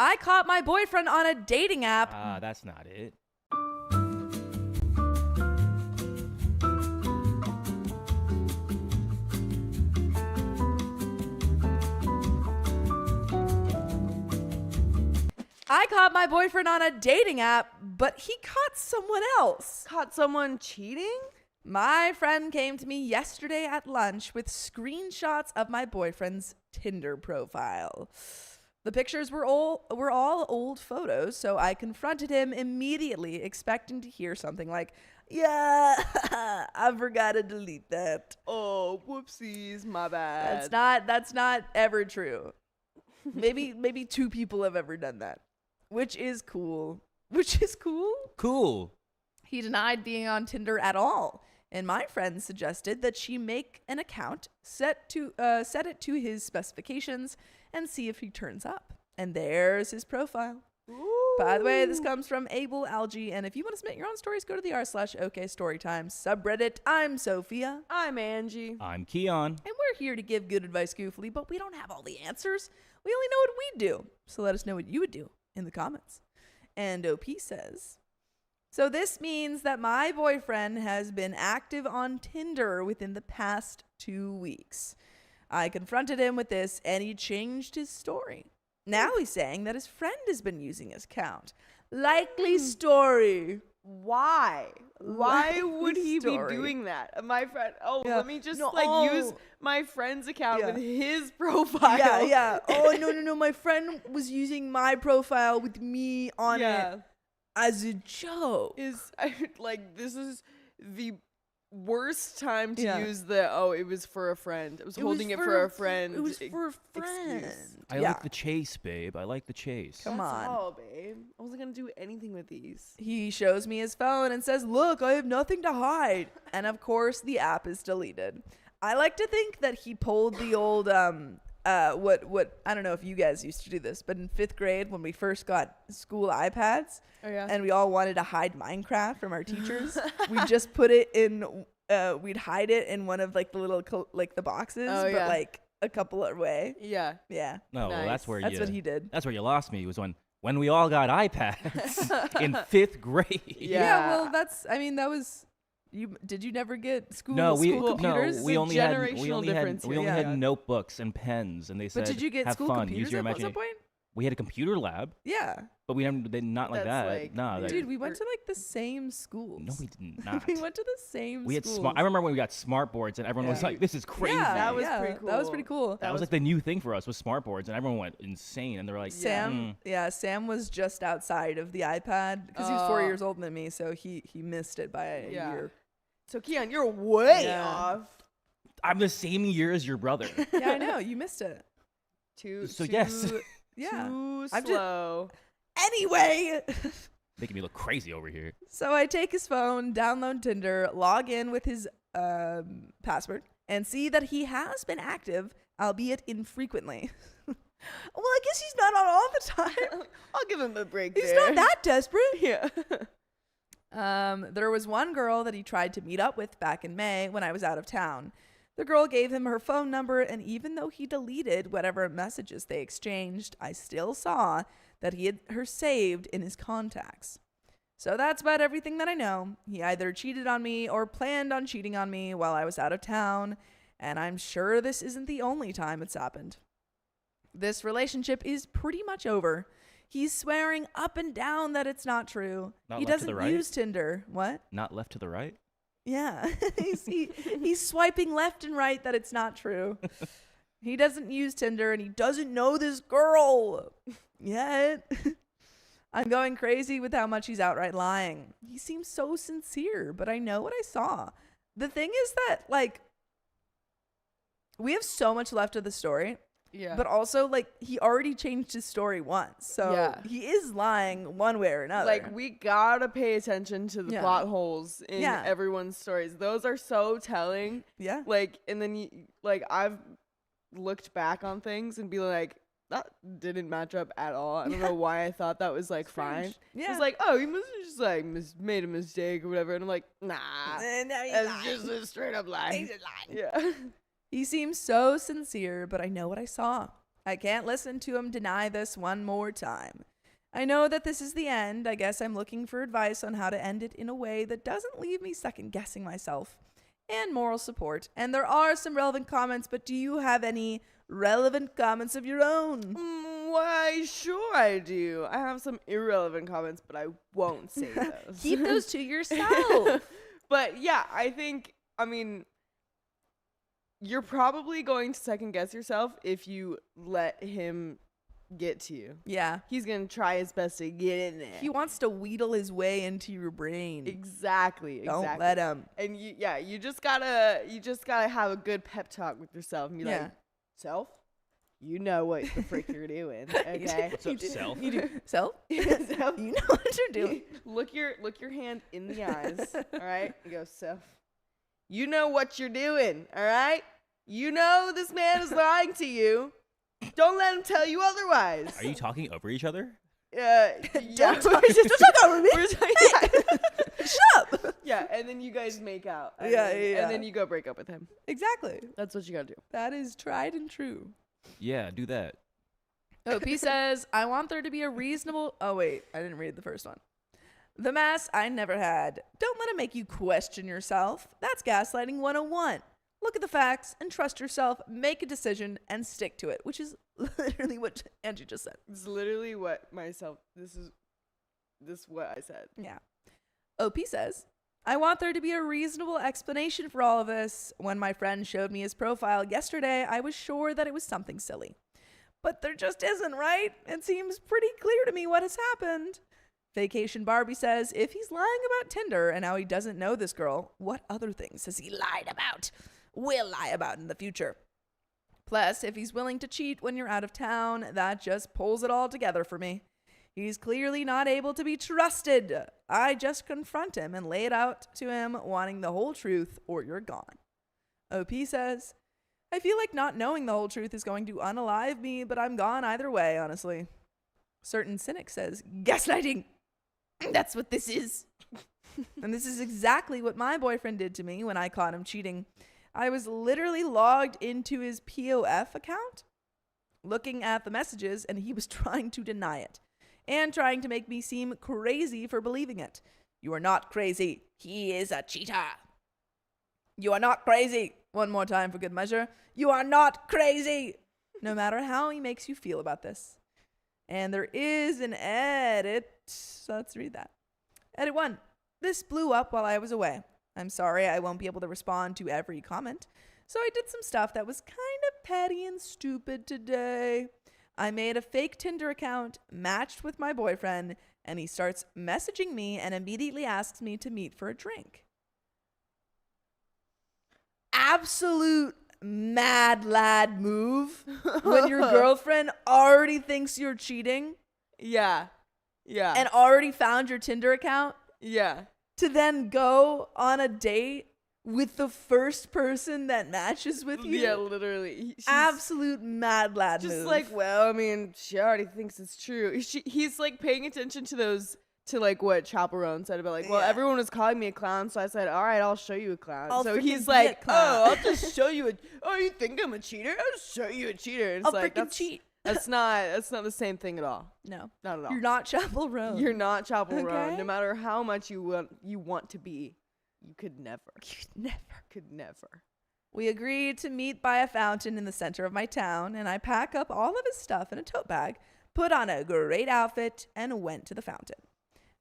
I caught my boyfriend on a dating app. That's not it. I caught my boyfriend on a dating app, but he caught someone else. Caught someone cheating? My friend came to me yesterday at lunch with screenshots of my boyfriend's Tinder profile. The pictures were all old photos, so I confronted him immediately, expecting to hear something like, "Yeah, I forgot to delete that." Oh, whoopsies, my bad. That's not ever true. Maybe 2 people have ever done that, which is cool. Cool. He denied being on Tinder at all, and my friend suggested that she make an account, set it to his specifications, and see if he turns up. And there's his profile. Ooh. By the way, this comes from Abel Algie, and if you want to submit your own stories, go to the r/OKStorytime subreddit. I'm Sophia. I'm Angie. I'm Keon. And we're here to give good advice goofily, but we don't have all the answers. We only know what we do. So let us know what you would do in the comments. And OP says, so this means that my boyfriend has been active on Tinder within the past 2 weeks. I confronted him with this and he changed his story. Now he's saying that his friend has been using his account. Likely story. Why? Why would he story. be doing that? My friend. Yeah. Let me just No, use my friend's account Yeah. with his profile. Yeah. Oh, no. My friend was using my profile with me on it as a joke. This is the worst time to Yeah. use it was for a friend. I was holding it for a friend. It was for a friend. Excuse. I like the chase, babe. I like the chase. Come on. All, babe. I wasn't gonna do anything with these. He shows me his phone and says, "Look, I have nothing to hide." And of course, the app is deleted. I like to think that he pulled the old what I don't know if you guys used to do this, but in 5th grade when we first got school iPads, Oh, and we all wanted to hide Minecraft from our teachers, we just put it in. We'd hide it in one of like the little the boxes, Oh, but yeah. like a couple away. Yeah. Yeah, No, well, Nice. that's what he did. That's where you lost me. Was when we all got iPads in 5th grade. Yeah, well, that was. Did you never get school computers? we only generational difference we here. only Yeah. had notebooks and pens, and they said, But did you get have school fun, computers use your at some imagination. point? We had a computer lab, Yeah. but we did not like That's that. like No, weird. Dude, we went to like the same schools. no, we did not. We went to the same We had schools. smart. I remember when we got smart boards, and everyone was Yeah. like, "This is crazy." Yeah, That was yeah, pretty That was cool. pretty cool. That was like the new thing for us was smart boards, and everyone went insane, and they were like, Sam was just outside of the iPad because he was 4 Oh. years older than me, so he missed it by a Yeah. year. So Keon, you're way Yeah. off. I'm the same year as your brother." Yeah, I know. You missed it. So yes. Yeah. Too I'm just- slow. Anyway. Making me look crazy over here. So I take his phone, download Tinder, log in with his password, and see that he has been active, albeit infrequently. Well, I guess he's not on all the time. I'll give him a break. He's there. not that desperate. Yeah. There was one girl that he tried to meet up with back in May when I was out of town. The girl gave him her phone number, and even though he deleted whatever messages they exchanged, I still saw that he had her saved in his contacts. So that's about everything that I know. He either cheated on me or planned on cheating on me while I was out of town, and I'm sure this isn't the only time it's happened. This relationship is pretty much over. He's swearing up and down that it's not true. Not He left to doesn't the right? use Tinder. What? Not left to the right. Yeah. he's swiping left and right that it's not true. He doesn't use Tinder and he doesn't know this girl yet. I'm going crazy with how much he's outright lying. He seems so sincere, but I know what I saw. The thing is that, like, we have so much left of the story. Yeah. But also, like, he already changed his story once. So Yeah. he is lying one way or another. Like, we gotta pay attention to the Yeah. plot holes in Yeah. everyone's stories. Those are so telling. yeah. Like, and then I've looked back on things and be like, that didn't match up at all. I don't know why I thought that was like fine. Yeah. It's like, oh, he must have just like made a mistake or whatever. And I'm like, nah, that's just a straight up lie. Yeah. He seems so sincere, but I know what I saw. I can't listen to him deny this one more time. I know that this is the end. I guess I'm looking for advice on how to end it in a way that doesn't leave me second guessing myself, and moral support. And there are some relevant comments, but do you have any relevant comments of your own? Why, sure I do. I have some irrelevant comments, but I won't say those. Keep those to yourself. But yeah, I mean, you're probably going to second guess yourself if you let him get to you. Yeah. He's going to try his best to get in there. He wants to wheedle his way into your brain. Exactly. Don't let him. And you just gotta have a good pep talk with yourself and be like, self, you know what the frick you're doing, okay? What's up, self? You do. Self? Self, You know what you're doing. look your hand in the eyes, all right? You go, self, you know what you're doing, all right? You know this man is lying to you. Don't let him tell you otherwise. Are you talking over each other? Don't talk over me. Shut up. Yeah, and then you guys make out. And Yeah. And then you go break up with him. Exactly. That's what you gotta do. That is tried and true. Yeah, do that. OP says, I want there to be a reasonable... Oh, wait. I didn't read the first one. The mass I never had. Don't let it make you question yourself. That's gaslighting 101. Look at the facts and trust yourself, make a decision, and stick to it, which is literally what Angie just said. It's literally this is what I said. Yeah. OP says, I want there to be a reasonable explanation for all of this. When my friend showed me his profile yesterday, I was sure that it was something silly. But there just isn't, right? It seems pretty clear to me what has happened. Vacation Barbie says, if he's lying about Tinder and how he doesn't know this girl, what other things has he lied about? Will lie about in the future. Plus, if he's willing to cheat when you're out of town, that just pulls it all together for me. He's clearly not able to be trusted. I just confront him and lay it out to him, wanting the whole truth, or you're gone. OP says, I feel like not knowing the whole truth is going to unalive me, but I'm gone either way, honestly. Certain Cynic says, gaslighting. That's what this is. And this is exactly what my boyfriend did to me when I caught him cheating. I was literally logged into his POF account, looking at the messages, and he was trying to deny it and trying to make me seem crazy for believing it. You are not crazy. He is a cheater. You are not crazy. One more time for good measure. You are not crazy. No matter how he makes you feel about this. And there is an edit. So let's read that. Edit 1. This blew up while I was away. I'm sorry I won't be able to respond to every comment, so I did some stuff that was kind of petty and stupid today. I made a fake Tinder account, matched with my boyfriend, and he starts messaging me and immediately asks me to meet for a drink. Absolute mad lad move when your girlfriend already thinks you're cheating. Yeah. And already found your Tinder account. Yeah. To then go on a date with the first person that matches with you. Yeah, literally. Absolute mad lad just move. like, well, I mean, she already thinks it's true. He's like paying attention to those, to like what Chaperone said about like, well, everyone was calling me a clown, so I said, all right, I'll show you a clown. So he's like, oh, I'll just show you you think I'm a cheater? I'll show you a cheater. And it's I'll like, freaking cheat. That's not the same thing at all. No. Not at all. You're not Chaperone. You're not Chaperone. Okay? No matter how much you want to be, you could never. Could never. We agreed to meet by a fountain in the center of my town, and I pack up all of his stuff in a tote bag, put on a great outfit, and went to the fountain.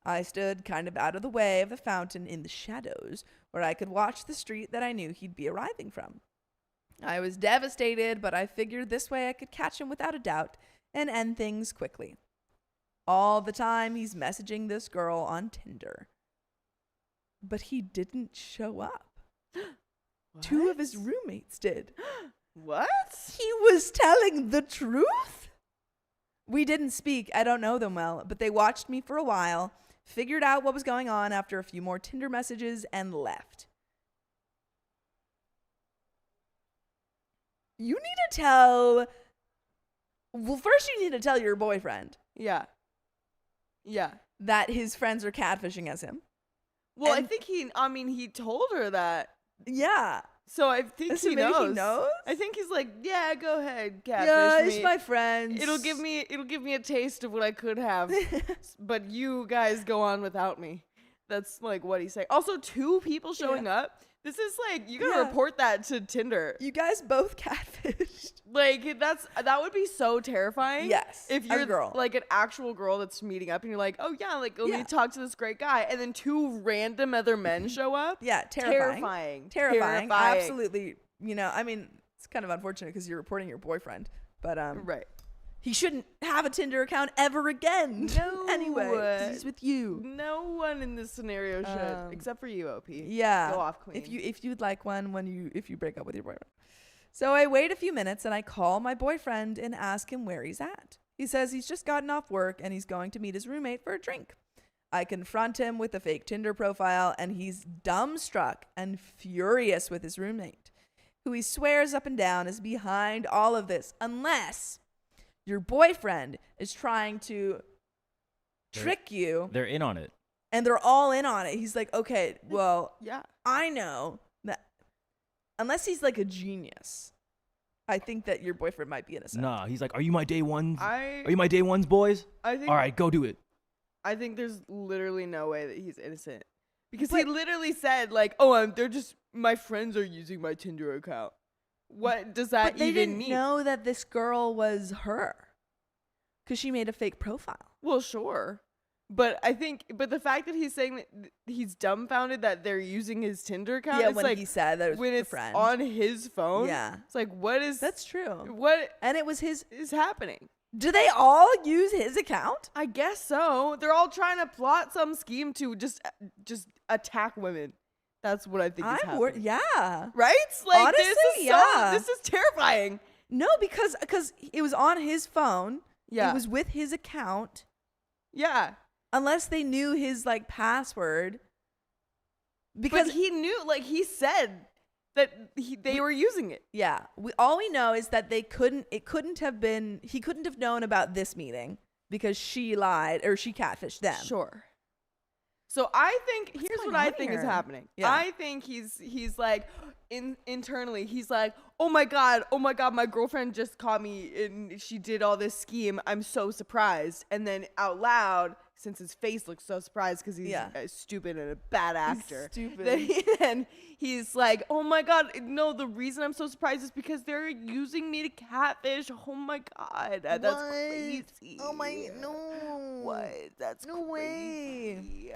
I stood kind of out of the way of the fountain in the shadows, where I could watch the street that I knew he'd be arriving from. I was devastated, but I figured this way I could catch him without a doubt and end things quickly. All the time he's messaging this girl on Tinder. But he didn't show up. What? 2 of his roommates did. What? He was telling the truth? We didn't speak. I don't know them well, but they watched me for a while, figured out what was going on after a few more Tinder messages, and left. You need to tell... Well, first you need to tell your boyfriend. Yeah. That his friends are catfishing as him. Well, And- I think he told her that. Yeah. So I think So he maybe knows. he knows? I think he's like, yeah, go ahead, catfish Yeah, me. it's my friends. It'll give me a taste of what I could have, but you guys go on without me. That's like what he's saying. Also, 2 people showing up. This is like, you gotta report that to Tinder. You guys both catfished. Like that would be so terrifying. Yes, if a you're girl. like an actual girl that's meeting up and you're like, oh yeah, like let me talk to this great guy, and then 2 random other men show up. Yeah, terrifying. Absolutely. You know, I mean, it's kind of unfortunate because you're reporting your boyfriend, but Right. he shouldn't have a Tinder account ever again. No. Anyway, 'cause he's with you. No one in this scenario should, except for you, OP. Yeah. Go off clean. If you'd like one if you break up with your boyfriend. So I wait a few minutes and I call my boyfriend and ask him where he's at. He says he's just gotten off work and he's going to meet his roommate for a drink. I confront him with a fake Tinder profile and he's dumbstruck and furious with his roommate, who he swears up and down is behind all of this, unless your boyfriend is trying to trick you. They're in on it. And they're all in on it. He's like, okay, well, yeah. I know that unless he's like a genius, I think that your boyfriend might be innocent. Nah, he's like, are you my day ones? Are Are you my day ones, boys? I think All right, go do it. I think there's literally no way that he's innocent. Because he literally said like, "Oh, they're just my friends are using my Tinder account." What does that But they even didn't mean? know that this girl was her because she made a fake profile. Well, sure. But the fact that he's saying that he's dumbfounded that they're using his Tinder account, Yeah, it's when like he said that it was when the it's friend. on his phone. Yeah. It's like, That's true. what And it was his. is happening? Do they all use his account? I guess so. They're all trying to plot some scheme to just attack women. That's what I think is happening. Yeah. Right? Like Honestly, this is terrifying. No, because it was on his phone. Yeah. It was with his account. Yeah. Unless they knew his like password. Because But he knew, like he said that they were using it. yeah, all we know is that he couldn't have known about this meeting because she lied or she catfished them. Here's what going I on think is here? happening. Yeah. I think he's like internally he's like, oh my god, my girlfriend just caught me and she did all this scheme. I'm so surprised. And then out loud, since his face looks so surprised because he's stupid and a bad actor, then he's like, oh my god, no, the reason I'm so surprised is because they're using me to catfish. Oh my god, that's crazy. Oh my no. What? That's No crazy. way.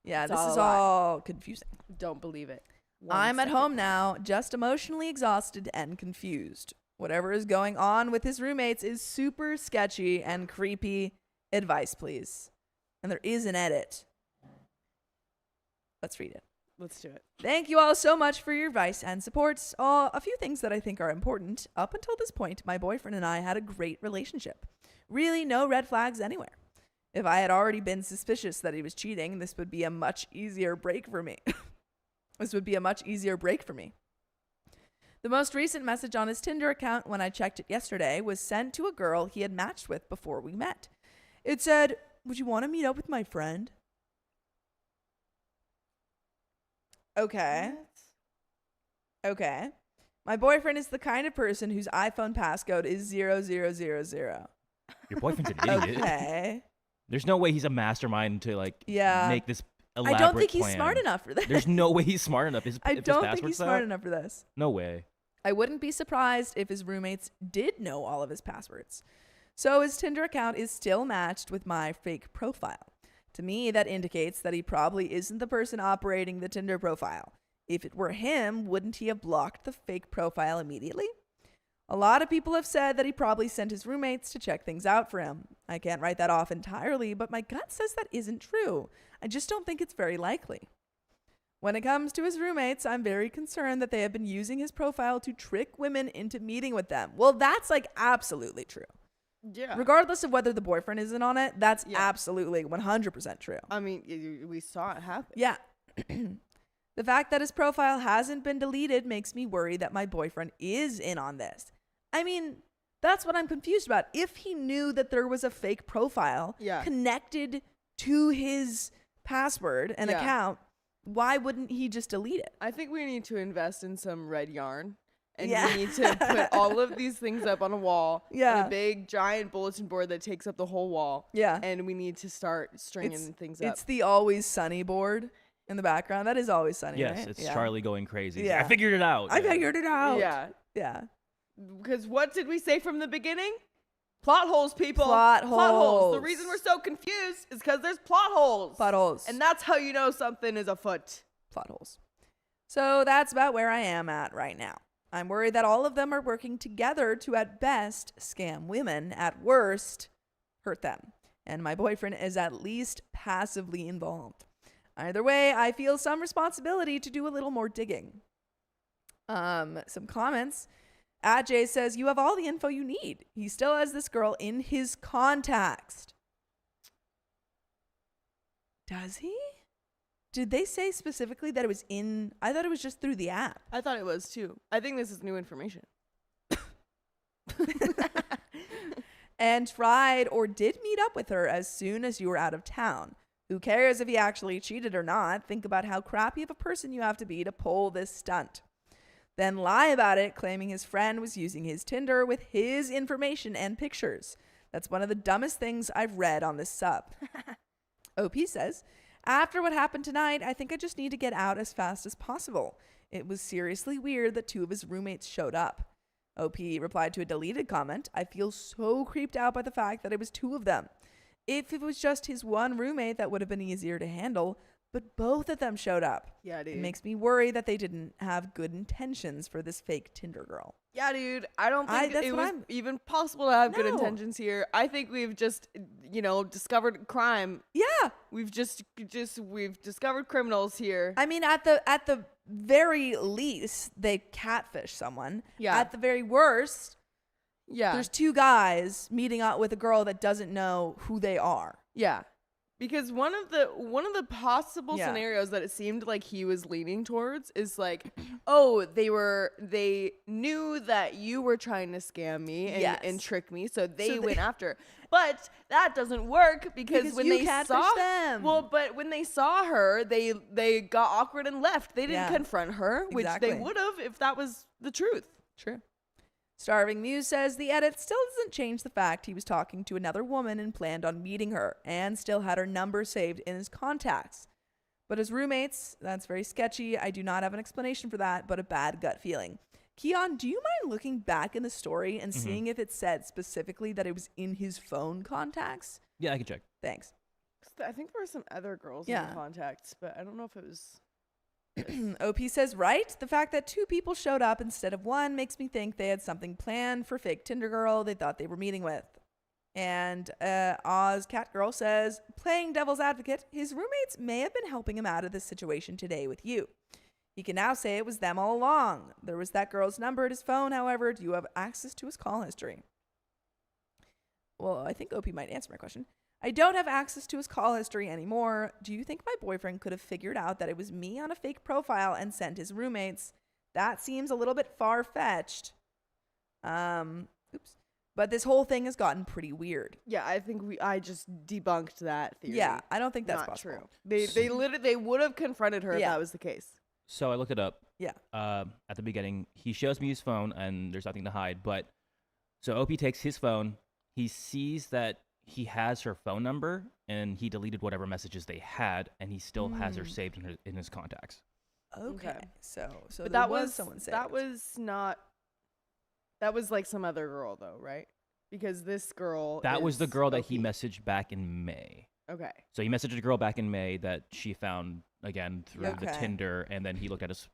Yeah, It's this all is a lie. all confusing. Don't believe it. I'm at home now, just emotionally exhausted and confused. Whatever is going on with his roommates is super sketchy and creepy. Advice, please. And there is an edit. Let's read it. Let's do it. Thank you all so much for your advice and support. A few things that I think are important. Up until this point, my boyfriend and I had a great relationship. Really, no red flags anywhere. If I had already been suspicious that he was cheating, this would be a much easier break for me. The most recent message on his Tinder account when I checked it yesterday was sent to a girl he had matched with before we met. It said, "Would you want to meet up with my friend?" Okay. My boyfriend is the kind of person whose iPhone passcode is 0000. Your boyfriend's an idiot. Okay. There's no way he's a mastermind to make this elaborate I don't think he's plan. smart enough for this. There's no way he's smart enough. I don't think he's smart enough for this. No way. I wouldn't be surprised if his roommates did know all of his passwords. So his Tinder account is still matched with my fake profile. To me, that indicates that he probably isn't the person operating the Tinder profile. If it were him, wouldn't he have blocked the fake profile immediately? A lot of people have said that he probably sent his roommates to check things out for him. I can't write that off entirely, but my gut says that isn't true. I just don't think it's very likely. When it comes to his roommates, I'm very concerned that they have been using his profile to trick women into meeting with them. Well, that's like absolutely true. Yeah. Regardless of whether the boyfriend isn't on it, that's absolutely 100% true. I mean, we saw it happen. Yeah. The fact that his profile hasn't been deleted makes me worry that my boyfriend is in on this. I mean, that's what I'm confused about. If he knew that there was a fake profile connected to his password and account, why wouldn't he just delete it? I think we need to invest in some red yarn. And Yeah. we need to put all of these things up on a wall. Yeah. On a big, giant bulletin board that takes up the whole wall. Yeah. And we need to start stringing things up. It's the Always Sunny board in the background. That is Always Sunny, Yes, right? it's Yeah. Charlie going crazy. Yeah. I figured it out. I figured it out. Yeah. Yeah. Because what did we say from the beginning? Plot holes, people. Plot The holes. reason we're so confused is because there's plot holes. Plot holes. And that's how you know something is afoot. Plot holes. So that's about where I am at right now. I'm worried that all of them are working together to, at best, scam women, at worst, hurt them. And my boyfriend is at least passively involved. Either way, I feel some responsibility to do a little more digging. Some comments. Jay says, you have all the info you need. He still has this girl in his contacts. Does he? Did they say specifically that it was in? I thought it was just through the app. I thought it was too. I think this is new information. And tried or did meet up with her as soon as you were out of town. Who cares if he actually cheated or not? Think about how crappy of a person you have to be to pull this stunt. Then lie about it, claiming his friend was using his Tinder with his information and pictures. That's one of the dumbest things I've read on this sub. OP says, after what happened tonight, I think I just need to get out as fast as possible. It was seriously weird that 2 of his roommates showed up. OP replied to a deleted comment, I feel so creeped out by the fact that it was 2 of them. If it was just his one roommate, that would have been easier to handle, but both of them showed up. Yeah, dude. It makes me worry that they didn't have good intentions for this fake Tinder girl. Yeah, dude. I don't think it was even possible to have good No. intentions here. I think we've just, discovered crime. Yeah. We've we've discovered criminals here. I mean, at the very least, they catfish someone. Yeah. At the very worst, Yeah. there's 2 guys meeting up with a girl that doesn't know who they are. Yeah. Because one of the possible Yeah. scenarios that it seemed like he was leaning towards is like, oh, they knew that you were trying to scam me and trick me, so they went after. But that doesn't work because when you they catfish saw them. Well, but when they saw her, they got awkward and left. They didn't Yeah. confront her, which Exactly. they would have if that was the truth. True. Starving Muse says the edit still doesn't change the fact he was talking to another woman and planned on meeting her and still had her number saved in his contacts. But as roommates, that's very sketchy. I do not have an explanation for that, but a bad gut feeling. Keon, do you mind looking back in the story and seeing if it said specifically that it was in his phone contacts? Yeah, I can check. Thanks. I think there were some other girls in Yeah. the contacts, but I don't know if it was. OP says, right? The fact that 2 people showed up instead of 1 makes me think they had something planned for fake Tinder girl they thought they were meeting with. And Oz Cat Girl says, playing devil's advocate, his roommates may have been helping him out of this situation today with you. He can now say it was them all along. There was that girl's number at his phone, however. Do you have access to his call history? Well, I think OP might answer my question. I don't have access to his call history anymore. Do you think my boyfriend could have figured out that it was me on a fake profile and sent his roommates? That seems a little bit far-fetched. But this whole thing has gotten pretty weird. Yeah, I think I just debunked that theory. Yeah, I don't think that's Not possible. true. They would have confronted her if Yeah. that was the case. So I looked it up. Yeah. At the beginning, he shows me his phone, and there's nothing to hide. But so OP takes his phone. He sees that he has her phone number, and he deleted whatever messages they had, and he still has her saved in his contacts. Okay. So But there that was someone saved. that was not. That was like some other girl though, right? Because this girl. That was the is girl that he OP. messaged back in May. Okay. So he messaged a girl back in May that she found again through the Okay. Tinder, and then she looked at his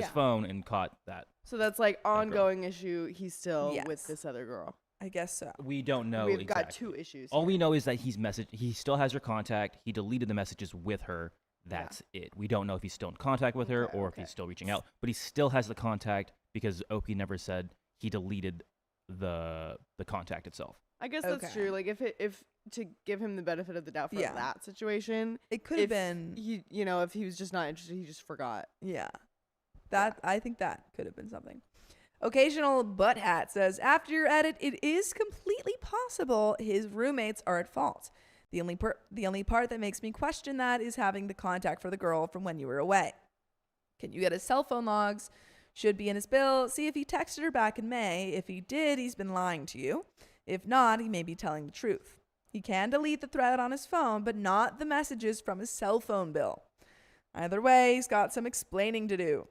Yeah. phone and caught that. So that's like girl. ongoing issue. He's still Yes. with this other girl. I guess so. We don't know. We've exactly. got 2 issues. All here. we know is that he still has her contact. He deleted the messages with her. That's it. We don't know if he's still in contact with her or if he's still reaching out. But he still has the contact because OP never said he deleted the contact itself. I guess that's Okay. true. Like if to give him the benefit of the doubt for Yeah. that situation, It could have if been. he, if he was just not interested, he just forgot. Yeah. I think that could have been something. Occasional Butt Hat says, after your edit, it is completely possible his roommates are at fault. The only part that makes me question that is having the contact for the girl from when you were away. Can you get his cell phone logs? Should be in his bill. See if he texted her back in May. If he did, he's been lying to you. If not, he may be telling the truth. He can delete the thread on his phone, but not the messages from his cell phone bill. Either way, he's got some explaining to do.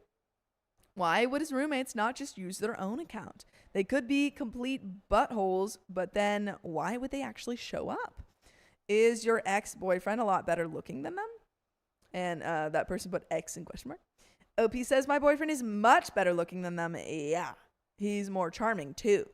Why would his roommates not just use their own account? They could be complete buttholes, but then why would they actually show up? Is your ex-boyfriend a lot better looking than them? And that person put X in question mark. OP says, my boyfriend is much better looking than them. Yeah, he's more charming too.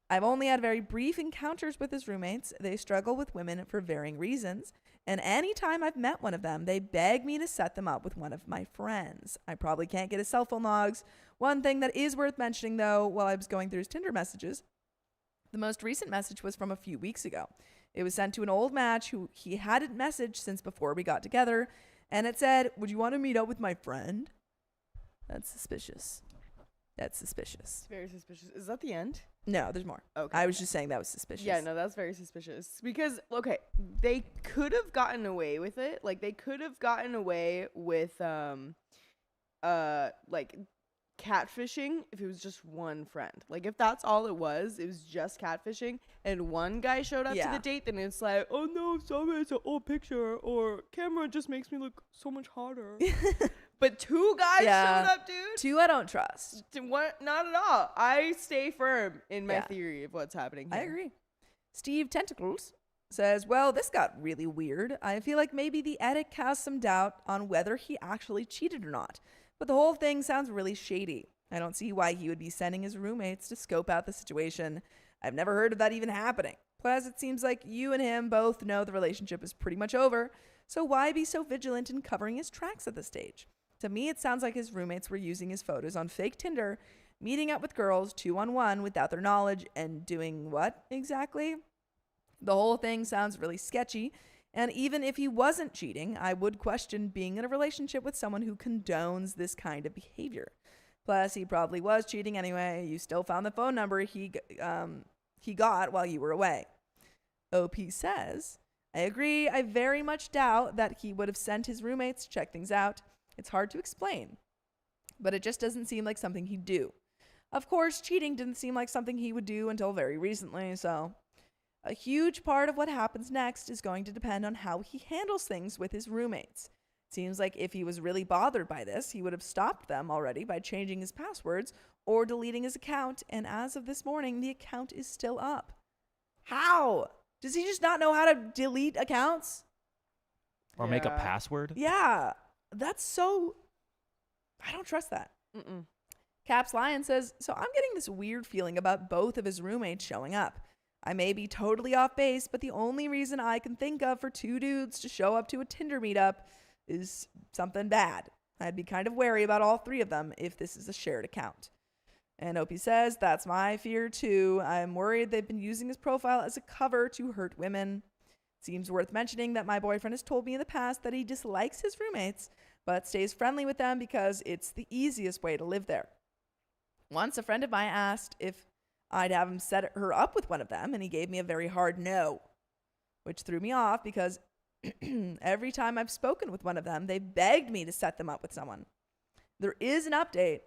I've only had very brief encounters with his roommates. They struggle with women for varying reasons. And anytime I've met one of them, they beg me to set them up with one of my friends. I probably can't get his cell phone logs. One thing that is worth mentioning, though, while I was going through his Tinder messages, the most recent message was from a few weeks ago. It was sent to an old match who he hadn't messaged since before we got together. And it said, would you want to meet up with my friend? That's suspicious. That's suspicious. Very suspicious. Is that the end? No, there's more. Okay. I was just saying that was suspicious. Yeah, no, that's very suspicious. Because, okay, they could have gotten away with it. Like, they could have gotten away with, like, catfishing if it was just one friend. Like, if that's all it was just catfishing, and one guy showed up to the date, then it's like, oh no, sorry, it's an old picture, or camera just makes me look so much hotter. But two guys showed up, dude. Two I don't trust. What? Not at all. I stay firm in my theory of what's happening here. I agree. Steve Tentacles says, well, this got really weird. I feel like maybe the edit casts some doubt on whether he actually cheated or not. But the whole thing sounds really shady. I don't see why he would be sending his roommates to scope out the situation. I've never heard of that even happening. Plus, it seems like you and him both know the relationship is pretty much over. So why be so vigilant in covering his tracks at this stage? To me, it sounds like his roommates were using his photos on fake Tinder, meeting up with girls 2-on-1 without their knowledge, and doing what exactly? The whole thing sounds really sketchy. And even if he wasn't cheating, I would question being in a relationship with someone who condones this kind of behavior. Plus, he probably was cheating anyway. You still found the phone number he got while you were away. OP says, I agree. I very much doubt that he would have sent his roommates to check things out. It's hard to explain, but it just doesn't seem like something he'd do. Of course, cheating didn't seem like something he would do until very recently, so a huge part of what happens next is going to depend on how he handles things with his roommates. Seems like if he was really bothered by this, he would have stopped them already by changing his passwords or deleting his account, and as of this morning, the account is still up. How? Does he just not know how to delete accounts? Or make a password? Yeah. That's so... I don't trust that. Caps Lion says, so I'm getting this weird feeling about both of his roommates showing up. I may be totally off base, but the only reason I can think of for two dudes to show up to a Tinder meetup is something bad. I'd be kind of wary about all three of them if this is a shared account. And Opie says, that's my fear too. I'm worried they've been using his profile as a cover to hurt women. Seems worth mentioning that my boyfriend has told me in the past that he dislikes his roommates, but stays friendly with them because it's the easiest way to live there. Once a friend of mine asked if I'd have him set her up with one of them, and he gave me a very hard no, which threw me off because every time I've spoken with one of them, they begged me to set them up with someone. There is an update.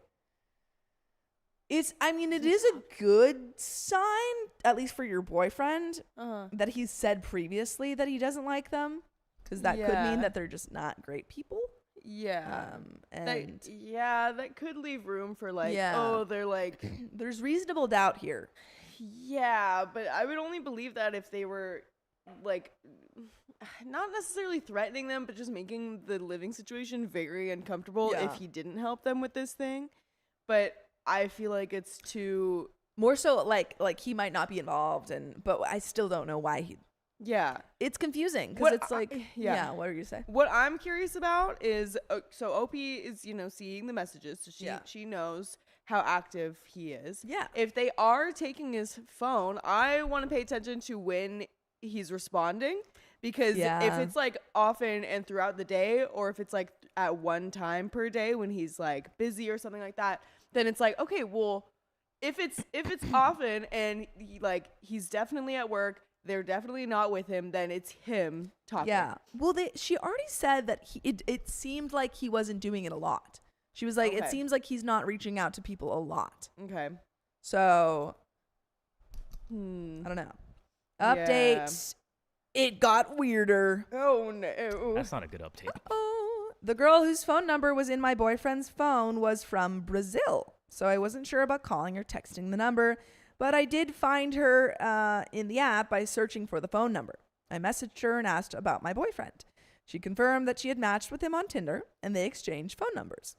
It is a good sign, at least for your boyfriend, that he's said previously that he doesn't like them, because that could mean that they're just not great people. Yeah. And that could leave room for they're like... There's reasonable doubt here. Yeah, but I would only believe that if they were, like, not necessarily threatening them, but just making the living situation very uncomfortable if he didn't help them with this thing. But I feel like it's too... More so, like he might not be involved, but I still don't know why he... Yeah. It's confusing, because it's like... what are you saying? What I'm curious about is... so OP is, seeing the messages, so she knows how active he is. Yeah. If they are taking his phone, I want to pay attention to when he's responding, because if it's like often and throughout the day, or if it's like at one time per day when he's like busy or something like that, then it's like, okay, well, if it's often and he's definitely at work, they're definitely not with him, then it's him talking. Yeah. Well, she already said that it seemed like he wasn't doing it a lot. She was like, it seems like he's not reaching out to people a lot. Okay. So, I don't know. Update. Yeah. It got weirder. Oh, no. That's not a good update. Oh, the girl whose phone number was in my boyfriend's phone was from Brazil. So I wasn't sure about calling or texting the number, but I did find her in the app by searching for the phone number. I messaged her and asked about my boyfriend. She confirmed that she had matched with him on Tinder, and they exchanged phone numbers.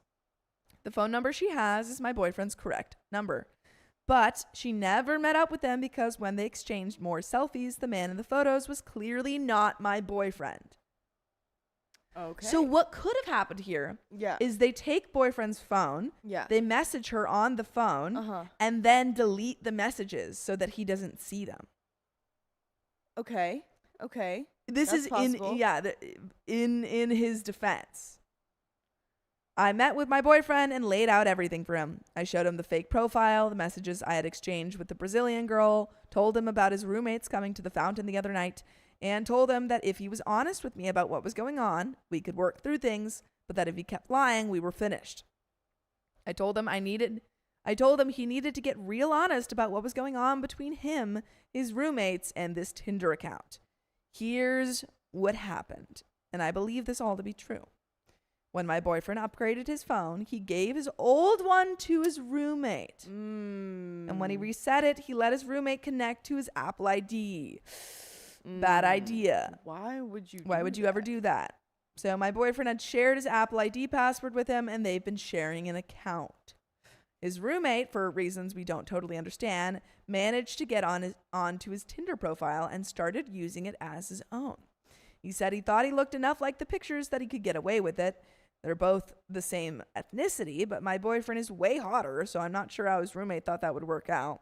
The phone number she has is my boyfriend's correct number. But she never met up with them because when they exchanged more selfies, the man in the photos was clearly not my boyfriend. Okay. So what could have happened here is they take boyfriend's phone, they message her on the phone, and then delete the messages so that he doesn't see them. Okay. This is possible. in his defense. I met with my boyfriend and laid out everything for him. I showed him the fake profile, the messages I had exchanged with the Brazilian girl, told him about his roommates coming to the fountain the other night, and told him that if he was honest with me about what was going on, we could work through things, but that if he kept lying, we were finished. I told him he needed to get real honest about what was going on between him, his roommates, and this Tinder account. Here's what happened, and I believe this all to be true. When my boyfriend upgraded his phone, he gave his old one to his roommate. And when he reset it, he let his roommate connect to his Apple ID. Bad idea. Why would you ever do that? So my boyfriend had shared his Apple ID password with him, and they've been sharing an account. His roommate, for reasons we don't totally understand, managed to get onto his Tinder profile and started using it as his own. He said he thought he looked enough like the pictures that he could get away with it. They're both the same ethnicity, but my boyfriend is way hotter, so I'm not sure how his roommate thought that would work out.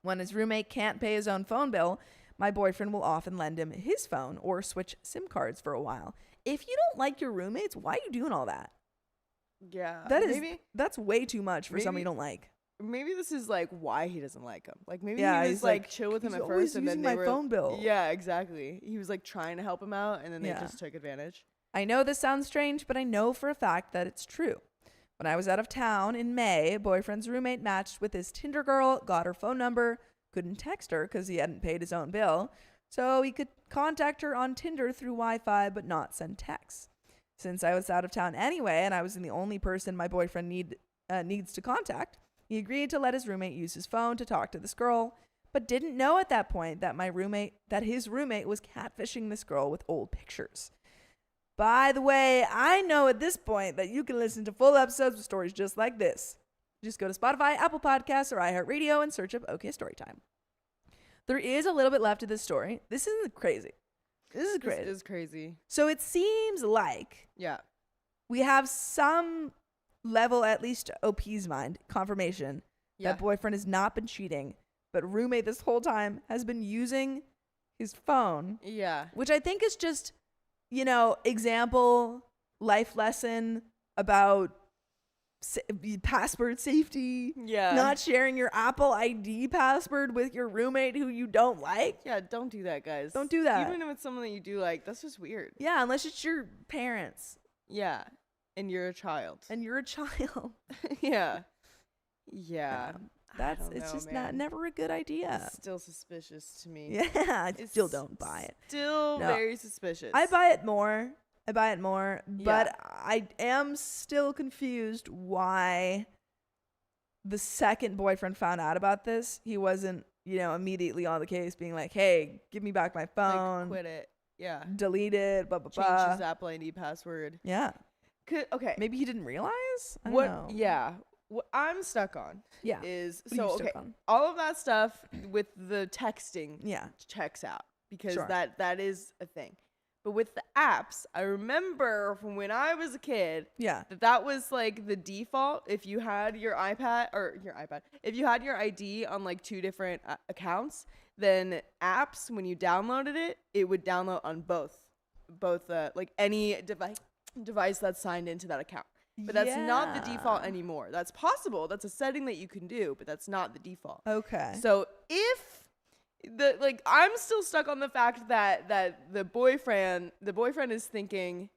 When his roommate can't pay his own phone bill, my boyfriend will often lend him his phone or switch SIM cards for a while. If you don't like your roommates, why are you doing all that? Yeah. That's way too much for someone you don't like. Maybe this is like why he doesn't like him. Like maybe he was like chill with him at first, and then they were phone bill. Yeah, exactly. He was like trying to help him out, and then they just took advantage. I know this sounds strange, but I know for a fact that it's true. When I was out of town in May, boyfriend's roommate matched with his Tinder girl, got her phone number, couldn't text her because he hadn't paid his own bill, so he could contact her on Tinder through Wi-Fi but not send texts. Since I was out of town anyway, and I was the only person my boyfriend needs to contact, he agreed to let his roommate use his phone to talk to this girl, but didn't know at that point that his roommate was catfishing this girl with old pictures. By the way, I know at this point that you can listen to full episodes with stories just like this. Just go to Spotify, Apple Podcasts, or iHeartRadio and search up OK Storytime. There is a little bit left of this story. This isn't crazy. This is crazy. So it seems like we have some level, at least OP's mind, confirmation that boyfriend has not been cheating, but roommate this whole time has been using his phone. Yeah. Which I think is just, example, life lesson about password safety. Yeah. Not sharing your Apple ID password with your roommate who you don't like. Yeah, don't do that, guys. Don't do that. Even if it's someone that you do like, that's just weird. Yeah, unless it's your parents. Yeah. And you're a child. Yeah. Yeah. It's just never a good idea. It's still suspicious to me. Yeah, I still don't buy it. Still very suspicious. I buy it more, but I am still confused why the second boyfriend found out about this. He wasn't, immediately on the case being like, hey, give me back my phone. Like, quit it. Yeah. Delete it, blah, blah, blah. Change his Apple ID password. Yeah. Okay. Maybe he didn't realize? I don't know. Yeah. What I'm stuck on is on? All of that stuff with the texting checks out because that is a thing. But with the apps, I remember from when I was a kid that was like the default. If you had your iPad, if you had your ID on like two different accounts, then apps, when you downloaded it, it would download on both like any device that's signed into that account. But that's not the default anymore. That's possible. That's a setting that you can do, but that's not the default. Okay. So if I'm still stuck on the fact that the boyfriend is thinking,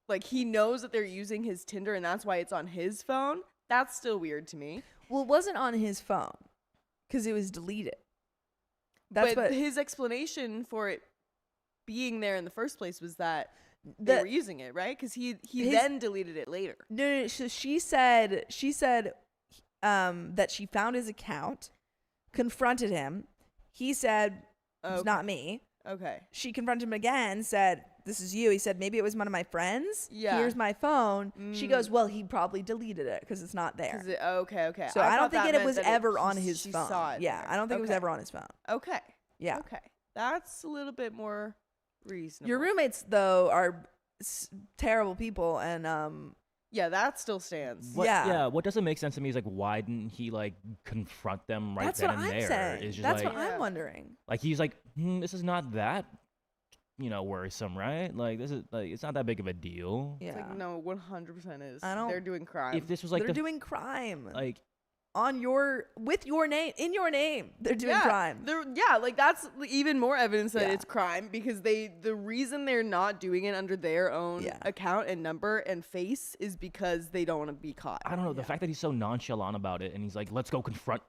like, he knows that they're using his Tinder and that's why it's on his phone. That's still weird to me. Well, it wasn't on his phone because it was deleted. But his explanation for it being there in the first place was that they were using it, right? Because he then deleted it later. No. So she said that she found his account, confronted him. He said, "It's not me." Okay. She confronted him again, said, "This is you." He said, "Maybe it was one of my friends. Yeah. Here's my phone." She goes, "Well, he probably deleted it because it's not there." Okay. So I don't think it was ever on his she phone. Saw it yeah, there. I don't think it was ever on his phone. Okay. Yeah. Okay. That's a little bit more reasonable. Your roommates, though, are terrible people, and yeah, that still stands. What doesn't make sense to me is, like, why didn't he, like, confront them right that's then what and I'm there? saying. It's just That's like, what I'm wondering. like, he's like, this is not that, worrisome, right? Like, this is, like, it's not that big of a deal. Yeah. It's like, no, 100% is. I don't- They're doing crime. If this was like They're doing crime. like, with your name, in your name, they're doing crime. Like, that's even more evidence that Yeah. it's crime, because the reason they're not doing it under their own account and number and face is because they don't want to be caught. I don't know, the fact that he's so nonchalant about it and he's like, let's go confront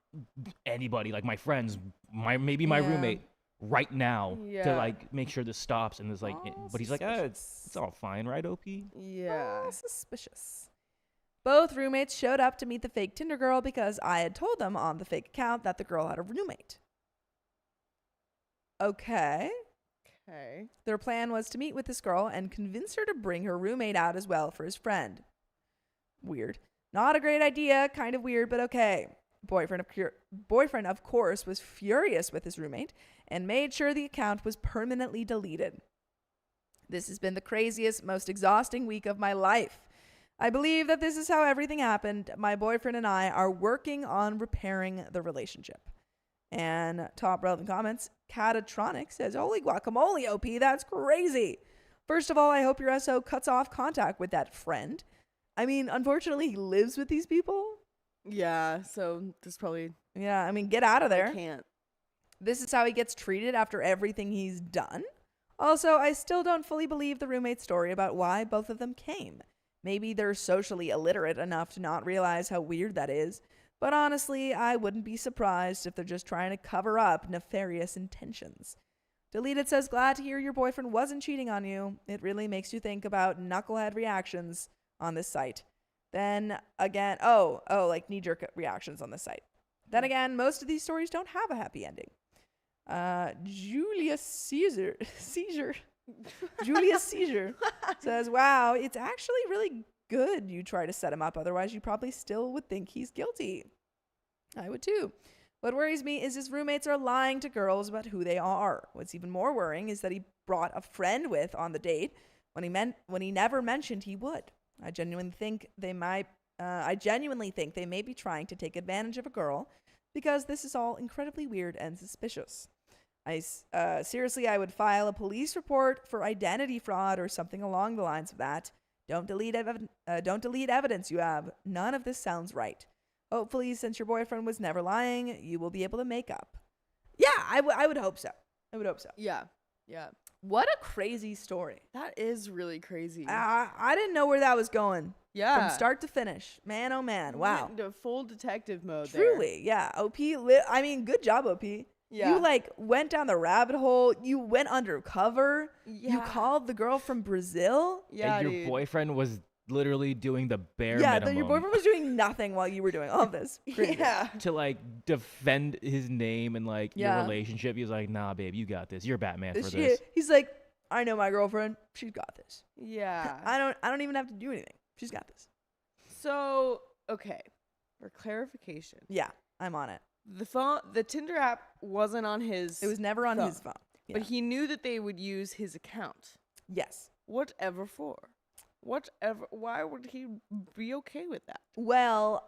anybody, like my friends, maybe my roommate right now to, like, make sure this stops. And it's like, but he's like, it's all fine, right, OP? Yeah. Suspicious. Both roommates showed up to meet the fake Tinder girl because I had told them on the fake account that the girl had a roommate. Okay. Their plan was to meet with this girl and convince her to bring her roommate out as well for his friend. Weird. Not a great idea, kind of weird, but okay. Boyfriend, of course, was furious with his roommate and made sure the account was permanently deleted. This has been the craziest, most exhausting week of my life. I believe that this is how everything happened. My boyfriend and I are working on repairing the relationship. And top relevant comments, Catatronic says, "Holy guacamole, OP, that's crazy. First of all, I hope your SO cuts off contact with that friend. I mean, unfortunately, he lives with these people. Yeah, so this probably... Yeah, I mean, get out of there. Can't. This is how he gets treated after everything he's done. Also, I still don't fully believe the roommate's story about why both of them came. Maybe they're socially illiterate enough to not realize how weird that is. But honestly, I wouldn't be surprised if they're just trying to cover up nefarious intentions." Deleted says, "Glad to hear your boyfriend wasn't cheating on you. It really makes you think about knucklehead reactions on this site. Then again, like knee-jerk reactions on this site. Then again, most of these stories don't have a happy ending." Julius Caesar says, "Wow, it's actually really good you try to set him up. Otherwise, you probably still would think he's guilty." I would too. What worries me is his roommates are lying to girls about who they are. What's even more worrying is that he brought a friend with on the date when he never mentioned he would. I genuinely think they may be trying to take advantage of a girl because this is all incredibly weird and suspicious. Seriously, I would file a police report for identity fraud or something along the lines of that. Don't delete evidence you have. None of this sounds right. Hopefully, since your boyfriend was never lying, you will be able to make up. Yeah, I would hope so. Yeah. What a crazy story. That is really crazy. I didn't know where that was going. Yeah. From start to finish. Man, oh man. Wow. Went into full detective mode Truly, yeah. OP, I mean, good job, OP. Yeah. You, like, went down the rabbit hole. You went undercover. Yeah. You called the girl from Brazil. Yeah, and your boyfriend was literally doing the bare minimum. Your boyfriend was doing nothing while you were doing all of this. Crazy. Yeah. To, like, defend his name and, like, your relationship. He was like, nah, babe, you got this. You're Batman for this. He's like, I know my girlfriend. She's got this. Yeah. I don't even have to do anything. She's got this. So, okay. For clarification. Yeah, I'm on it. The Tinder app wasn't on his... It was never on his phone. Yeah. But he knew that they would use his account. Yes. Whatever for? Why would he be okay with that? Well,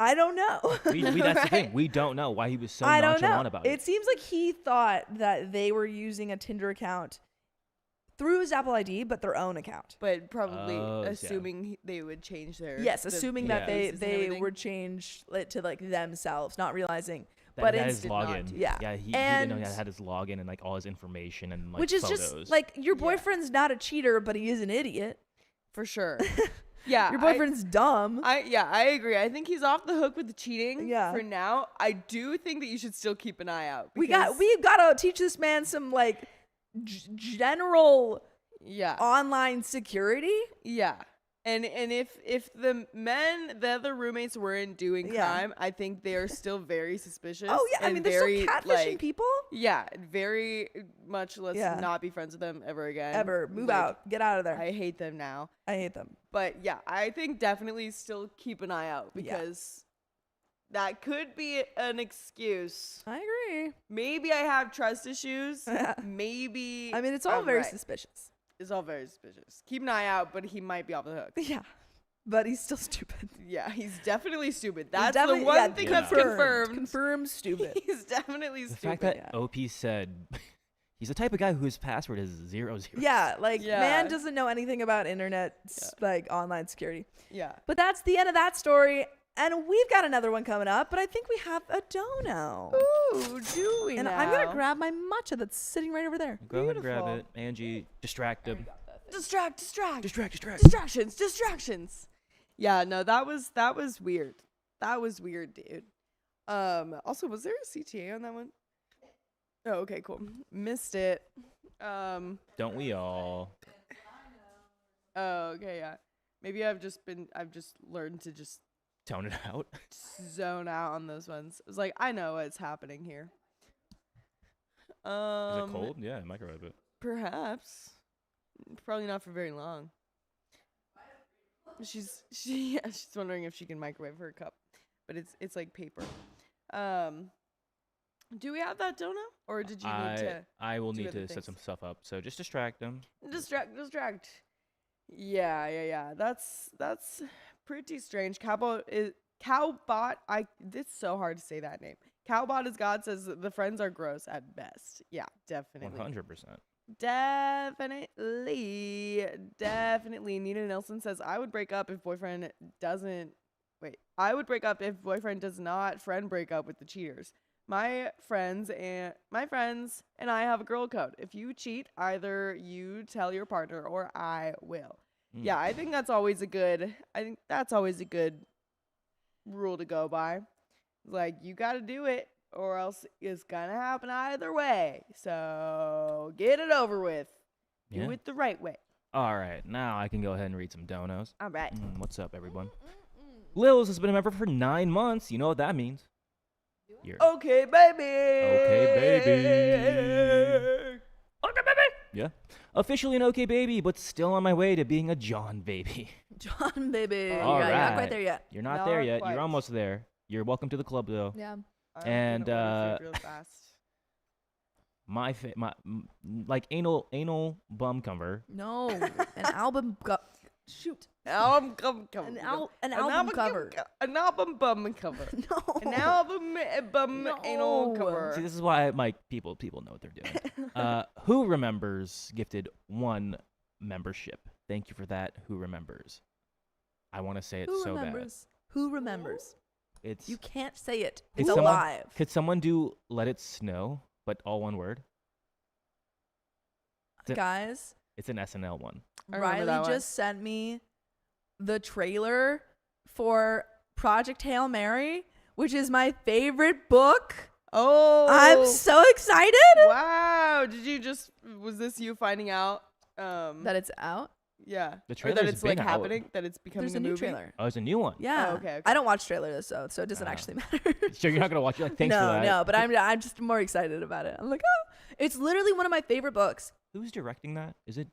I don't know. That's the thing. We don't know why he was so nonchalant about it. It seems like he thought that they were using a Tinder account through his Apple ID, but their own account. But probably assuming they would change their... Yes, assuming that they would change it to, like, themselves, not realizing. but had it's his login. Yeah. Yeah, he didn't know he had his login and like all his information and like which is photos. just like your boyfriend's not a cheater, but he is an idiot. For sure. Yeah. Your boyfriend's dumb. I agree. I think he's off the hook with the cheating for Yeah. now. I do think that you should still keep an eye out. We've got to teach this man some like general online security. Yeah. And if the other roommates weren't doing crime, I think they are still very suspicious. Oh yeah, I mean they're still catfishing people. Yeah, very much. Let's not be friends with them ever again. Ever move out, get out of there. I hate them now. I hate them. But yeah, I think definitely still keep an eye out because that could be an excuse. I agree. Maybe I have trust issues. Maybe. I mean, it's all very suspicious. It's all very suspicious. Keep an eye out, but he might be off the hook. Yeah. But he's still stupid. Yeah, he's definitely stupid. That's the one thing that's confirmed. Confirmed stupid. He's definitely stupid. The fact that OP said he's the type of guy whose password is 00. Yeah, like man doesn't know anything about internet, like online security. Yeah. But that's the end of that story. And we've got another one coming up, but I think we have a dono. Ooh, do we And now? I'm going to grab my matcha that's sitting right over there. Go ahead and grab it. Angie, distract him. Distractions. Yeah, no, that was weird. That was weird, dude. Also, was there a CTA on that one? Oh, okay, cool. Missed it. Don't we all? Oh, okay, yeah. Maybe I've just learned to just Tone it out. zone out on those ones. It was like, I know what's happening here. Is it cold? Yeah, microwave it. Perhaps. Probably not for very long. She's wondering if she can microwave her cup, but it's like paper. Do we have that dono, or did you need to? I will do need other to set things? some stuff up. So just distract them. Distract. Yeah. That's pretty strange. Cowbot. It's so hard to say that name. Cowbot is God says the friends are gross at best. Yeah, definitely. 100%. Definitely. Nina Nelson says I would break up if boyfriend doesn't. Wait, I would break up if boyfriend does not friend break up with the cheaters. My friends and I have a girl code. If you cheat, either you tell your partner or I will. Yeah, I think that's always a good rule to go by. Like, you got to do it or else it's going to happen either way. So get it over with. Do it the right way. All right, now I can go ahead and read some donos. All right. What's up, everyone? Lils has been a member for 9 months. You know what that means. Okay, baby. Okay, baby. Yeah. Officially an okay baby, but still on my way to being a John baby. John baby. All You're not right. quite there yet. You're not there yet. You're almost there. You're welcome to the club, though. Yeah. And real fast. like anal bum cover. No, an album shoot. Album cover. An album cover. An album bum cover. No. An album bum anal cover. See, this is why people know what they're doing. Who Remembers gifted 1 membership. Thank you for that. Who Remembers? I want to say it so bad. Who remembers? You can't say it. It's Could alive. Could someone do Let It Snow, but all one word? Guys, it's an SNL one. Riley just sent me the trailer for Project Hail Mary, which is my favorite book. Oh, I'm so excited. Wow. Was this you finding out that it's out? Yeah. The trailer that it's like out. happening, that it's becoming There's a new movie? trailer. Oh, it's a new one. Yeah. Oh, okay. I don't watch trailers, so it doesn't actually matter. So you're not gonna watch it? Like, thanks for that. No, but I'm just more excited about it. I'm like, oh, it's literally one of my favorite books. Who's directing that? Is it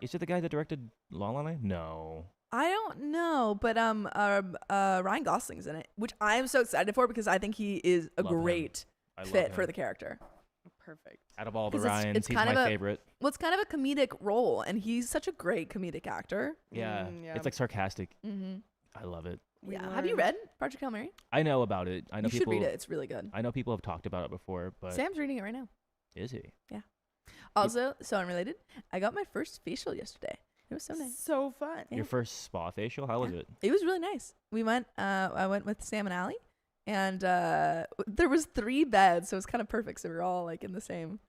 Is it the guy that directed La La Land? No. I don't know, but Ryan Gosling's in it, which I am so excited for because I think he is a great fit for the character. Perfect. Out of all the Ryans, he's my favorite. Well, it's kind of a comedic role, and he's such a great comedic actor. Yeah, it's like sarcastic. Mm-hmm. I love it. Have you read Project Hail Mary? I know about it. I know you should read it. It's really good. I know people have talked about it before, but Sam's reading it right now. Is he? Yeah. Also, so unrelated, I got my first facial yesterday. It was so nice. So fun. Your first spa facial? How was it? It was really nice. We went. I went with Sam and Allie, And there was 3 beds, so it was kind of perfect. So we were all like in the same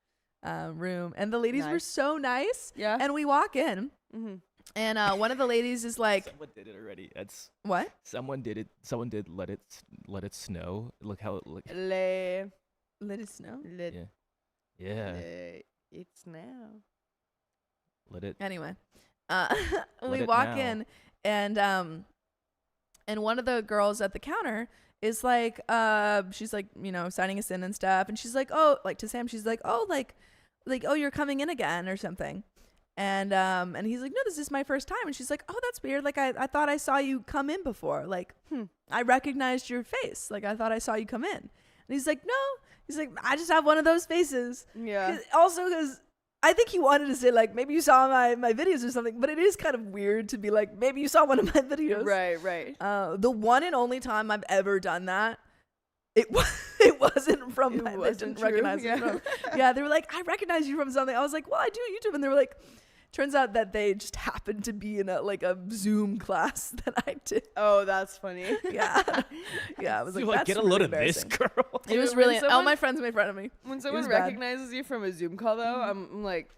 room, and the ladies were so nice. Yeah. And we walk in, and one of the ladies is like, Someone did it already. That's "What? someone did it. Someone did let it snow. Look how it look. Let it snow?" Yeah. It's now. Let it. Anyway, Let we it walk now. in, and one of the girls at the counter is like, she's like, signing us in and stuff, and she's like, oh, like to Sam, she's like, oh, like, oh, you're coming in again or something, and he's like, no, this is my first time, and she's like, oh, that's weird, like I thought I saw you come in before, like, I recognized your face, like I thought I saw you come in, and he's like, no, he's like, I just have one of those faces, Yeah. also because I think he wanted to say, like, maybe you saw my videos or something, but it is kind of weird to be like, maybe you saw one of my videos. Right. The one and only time I've ever done that, it wasn't from It they wasn't didn't true, recognize me yeah. from. Yeah, they were like, I recognize you from something. I was like, well, I do YouTube. And they were like, turns out that they just happened to be in a Zoom class that I did. Oh, that's funny. Yeah. Yeah, I was like, You're like, that's get a really load of this, embarrassing. girl. It was When really, all someone- my friends made fun of me. When someone was bad. recognizes you from a Zoom call, though, I'm like,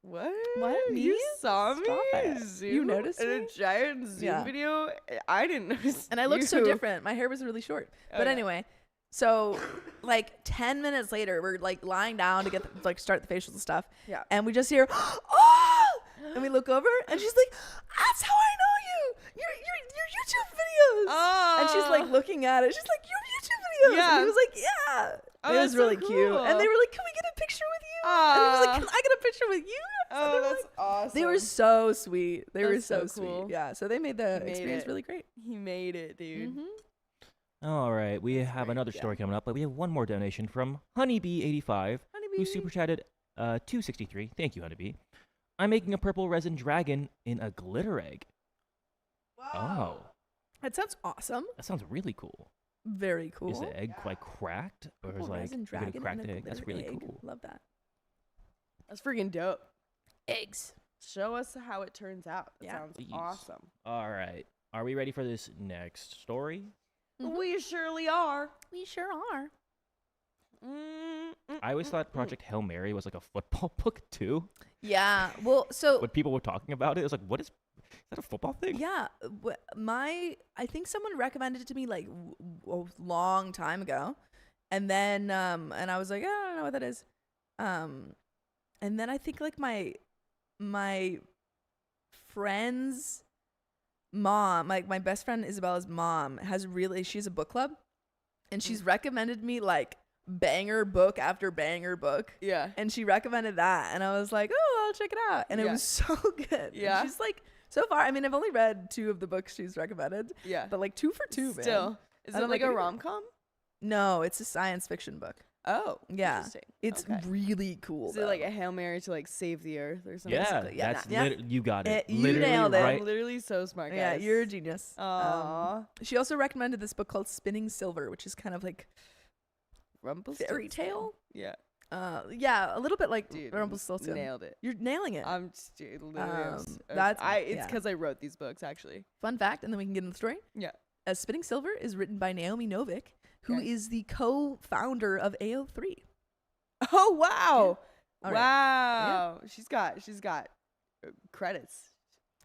what? What? You Me? saw me? Stop it. Zoom? You noticed in me? a giant Zoom Yeah. video? I didn't notice. And I looked so you. different. My hair was really short. Oh, But yeah. anyway, so like 10 minutes later, we're like lying down to get start the facials and stuff. Yeah. And we just hear, oh! And we look over, and she's like, that's how I know you. Your YouTube videos. Oh. And she's like looking at it. She's like, your YouTube videos. Yeah. And he was like, yeah. Oh, it that's was so really cute. cool. And they were like, can we get a picture with you? And he was like, can I get a picture with you? And Oh, they were that's like- awesome. They were so sweet. They were That's so so cool. sweet. Yeah. So they made the He made experience it. really great. He made it, dude. Mm-hmm. All right, we have great, another yeah. story coming up, but we have one more donation from Honeybee85, Honeybee. who super chatted 263. Thank you, Honeybee. I'm making a purple resin dragon in a glitter egg. Oh, That sounds awesome. that sounds really cool. Very cool. Is the egg quite cracked, or is Purple like resin a dragon cracked and a egg? That's glitter really egg. cool. Love that. That's freaking dope. Eggs. Show us how it turns out. That Yeah. sounds Please. awesome. All right, are we ready for this next story? Mhm. We surely are. We sure are. I always thought Project Hail Mary was like a football book too. Yeah. Well, so When people were talking about it, it was like, what is that a football thing? yeah, I think someone recommended it to me like a long time ago, and then and I was like, I don't know what that is, and then I think like my friend's mom, like my best friend Isabella's mom, she's a book club, and she's recommended me like banger book after banger book. Yeah. And she recommended that, and I was like, oh, I'll check it out. And it Yeah. was so good. And Yeah. she's like, so far, I mean, I've only read 2 of the books she's recommended, Yeah. but like 2 for 2, man. Still. Is I it don't like like a any- rom com? No, it's a science fiction book. Oh. Yeah. Interesting. It's Okay. really cool. Is it like a Hail Mary to like save the earth or something? Yeah, Basically, yeah, that's yeah. you got it. You Literally nailed it. right. I'm literally so smart, guys. Yeah, you're a genius. Aww. She also recommended this book called Spinning Silver, which is kind of like Rumpelstiltskin. fairy tale. Yeah. Yeah, a little bit like Dude, Rumpelstiltskin. nailed it. You're nailing it. I'm just dude, literally. That's- It's yeah. because I wrote these books actually. Fun fact, and then we can get into the story. Yeah. Spinning Silver is written by Naomi Novik, who Okay. is the co-founder of AO3. Oh wow! All right. Wow. She's got credits.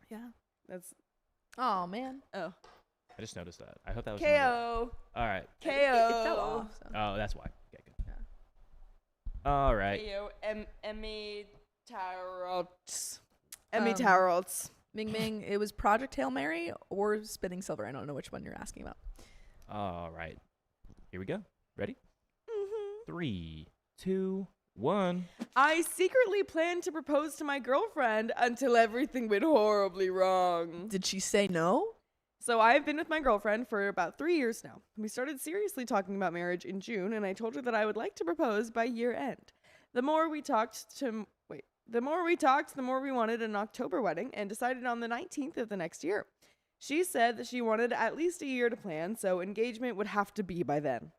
Yeah. That's Oh man. oh I just noticed that. I hope that was another- KO All right. KO. It fell off. So. Oh, that's why. Okay, good. Yeah. All right. KO Emmy Tarot. Emmy Um, Tarot. Ming Ming, it was Project Hail Mary or Spinning Silver. I don't know which one you're asking about. All right. Here we go. Ready? 3, 2, 1. I secretly planned to propose to my girlfriend until everything went horribly wrong. Did she say no? So I've been with my girlfriend for about 3 years now. We started seriously talking about marriage in June, and I told her that I would like to propose by year end. The more we talked, the more we wanted an October wedding, and decided on the 19th of the next year. She said that she wanted at least a year to plan, so engagement would have to be by then.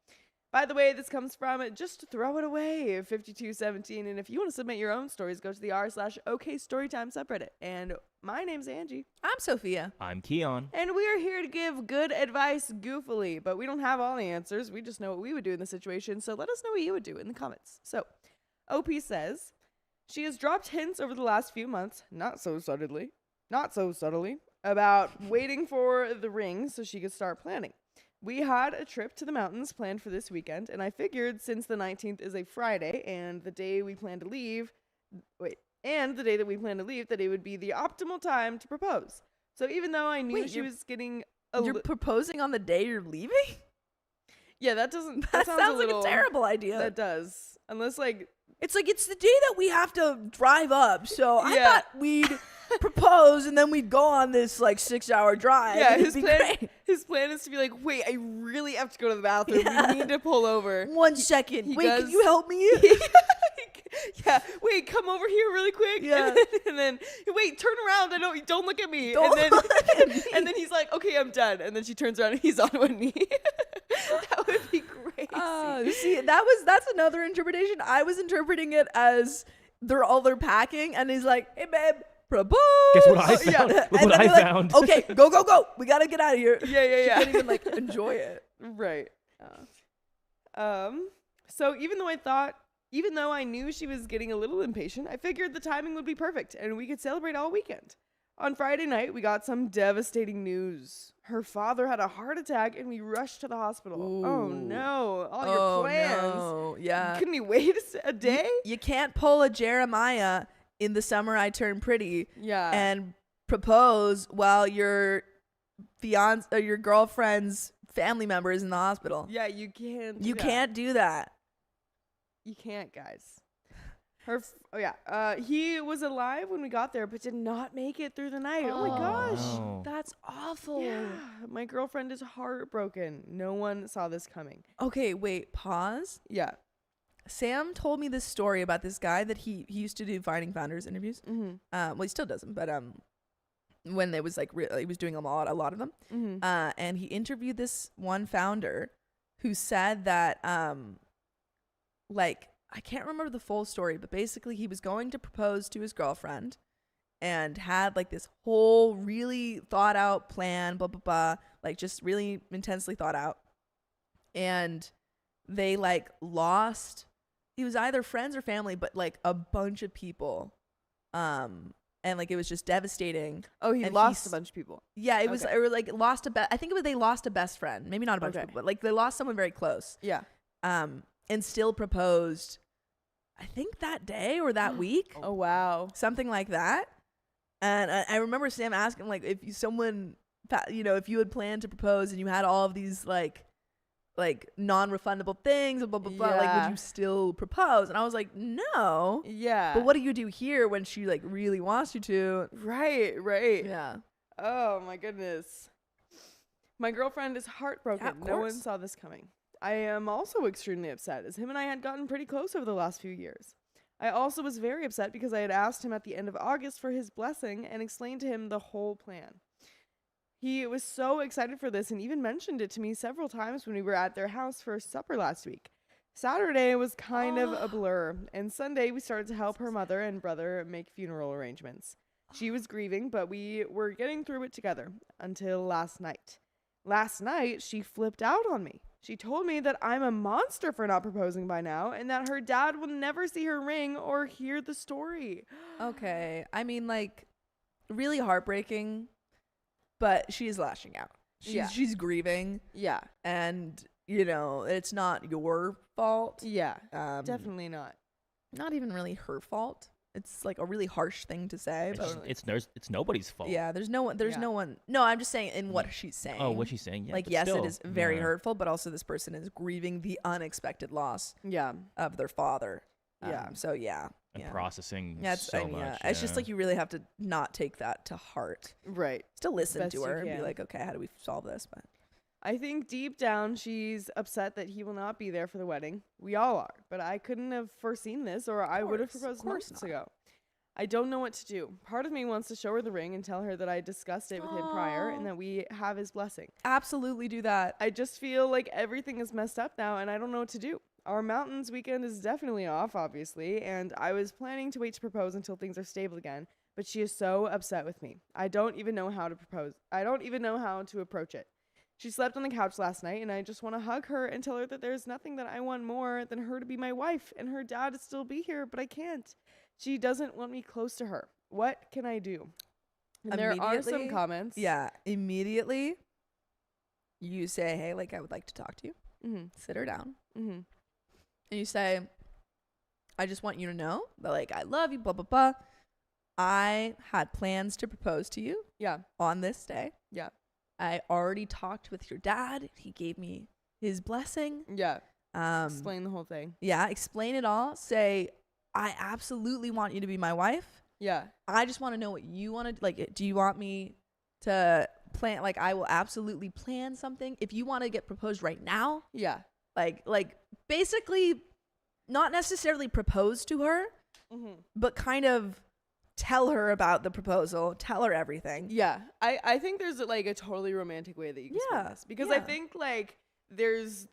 By the way, this comes from Just Throw It Away 5217. And if you want to submit your own stories, go to the r/OK Storytime subreddit. And my name's Angie. I'm Sophia. I'm Keon. And we are here to give good advice goofily, but we don't have all the answers. We just know what we would do in the situation. So let us know what you would do in the comments. So OP says, she has dropped hints over the last few months, not so subtly, about waiting for the ring so she could start planning. We had a trip to the mountains planned for this weekend, and I figured since the 19th is a Friday and the day we plan to leave, that it would be the optimal time to propose. So even though I knew she was getting You're proposing on the day you're leaving? Yeah, that sounds like a terrible idea. That does. Unless it's the day that we have to drive up. So I thought we'd propose and then we'd go on this 6-hour drive. Yeah, his plan is to be like, wait, I really have to go to the bathroom. Yeah. We need to pull over. 1 second. Can you help me? Yeah, wait, come over here really quick. Yeah. And then wait, turn around. Don't look at me. And then he's like, okay, I'm done. And then she turns around and he's on one knee. That would be crazy. See, that's another interpretation. I was interpreting it as they're packing and he's like, hey babe, propose. Guess what I found? Yeah. Look what I found. Okay, go. We gotta get out of here. Yeah. She can't even enjoy it. Right. So even though I knew she was getting a little impatient, I figured the timing would be perfect and we could celebrate all weekend. On Friday night, we got some devastating news. Her father had a heart attack and we rushed to the hospital. Ooh. Oh no, all your plans. No. Yeah. Couldn't we wait a day? You can't pull a Jeremiah in the summer I turn pretty and propose while your fiance or your girlfriend's family member is in the hospital. Yeah, you can't. Can't do that. You can't, guys. He was alive when we got there, but did not make it through the night. Oh my gosh. No. That's awful. Yeah. My girlfriend is heartbroken. No one saw this coming. Okay, wait, pause. Yeah. Sam told me this story about this guy that he used to do Finding Founders interviews. Mm-hmm. Well, he still does them, but when it was he was doing a lot of them. Mm-hmm. And he interviewed this one founder who said that I can't remember the full story, but basically he was going to propose to his girlfriend and had this whole really thought out plan, blah, blah, blah, just really intensely thought out. And they lost, it was either friends or family, but a bunch of people. And it was just devastating. Oh, he lost a bunch of people. Yeah, it was, or lost I think they lost a best friend. Maybe not a bunch of people, but they lost someone very close. Yeah. And still proposed, I think that day or that week. Oh, wow. Something like that. And I remember Sam asking, if if you had planned to propose and you had all of these, non-refundable things, blah, blah, blah, would you still propose? And I was like, no. Yeah. But what do you do here when she, really wants you to? Right. Yeah. Oh, my goodness. My girlfriend is heartbroken. Yeah, no one saw this coming. I am also extremely upset, as him and I had gotten pretty close over the last few years. I also was very upset because I had asked him at the end of August for his blessing and explained to him the whole plan. He was so excited for this and even mentioned it to me several times when we were at their house for supper last week. Saturday was kind of a blur, and Sunday we started to help her mother and brother make funeral arrangements. She was grieving, but we were getting through it together until last night. Last night, she flipped out on me. She told me that I'm a monster for not proposing by now and that her dad will never see her ring or hear the story. Okay. I mean, really heartbreaking, but she's lashing out. She's grieving. Yeah. And, it's not your fault. Yeah. Definitely not. Not even really her fault. It's a really harsh thing to say. It's nobody's fault. Yeah, there's no one. No, I'm just saying in what she's saying. Oh, what she's saying. Yeah, yes, still, it is very hurtful, but also this person is grieving the unexpected loss. Yeah. Of their father. Yeah. So yeah. And processing It's much. It's just you really have to not take that to heart. Right. Still listen Best to her you and be can. like, okay, how do we solve this? But I think deep down she's upset that he will not be there for the wedding. We all are, but I couldn't have foreseen this, or I would have proposed months ago. I don't know what to do. Part of me wants to show her the ring and tell her that I discussed it with him prior and that we have his blessing. Absolutely do that. I just feel like everything is messed up now and I don't know what to do. Our mountains weekend is definitely off, obviously, and I was planning to wait to propose until things are stable again, but she is so upset with me. I don't even know how to propose. I don't even know how to approach it. She slept on the couch last night, and I just want to hug her and tell her that there's nothing that I want more than her to be my wife and her dad to still be here, but I can't. She doesn't want me close to her. What can I do? And there are some comments. Yeah, immediately you say, hey, like, I would like to talk to you. Mm-hmm. Sit her down. Mm-hmm. And you say, I just want you to know that, like, I love you, blah, blah, blah. I had plans to propose to you. Yeah. On this day. Yeah. I already talked with your dad. He gave me his blessing. Yeah. Explain the whole thing. Yeah. Explain it all. Say, I absolutely want you to be my wife. Yeah. I just want to know what you want to, like, do you want me to plan? Like, I will absolutely plan something. If you want to get proposed right now. Yeah. Like basically not necessarily propose to her, but kind of tell her about the proposal, tell her everything. Yeah. I think there's like a totally romantic way that you can explain this, because I think like there's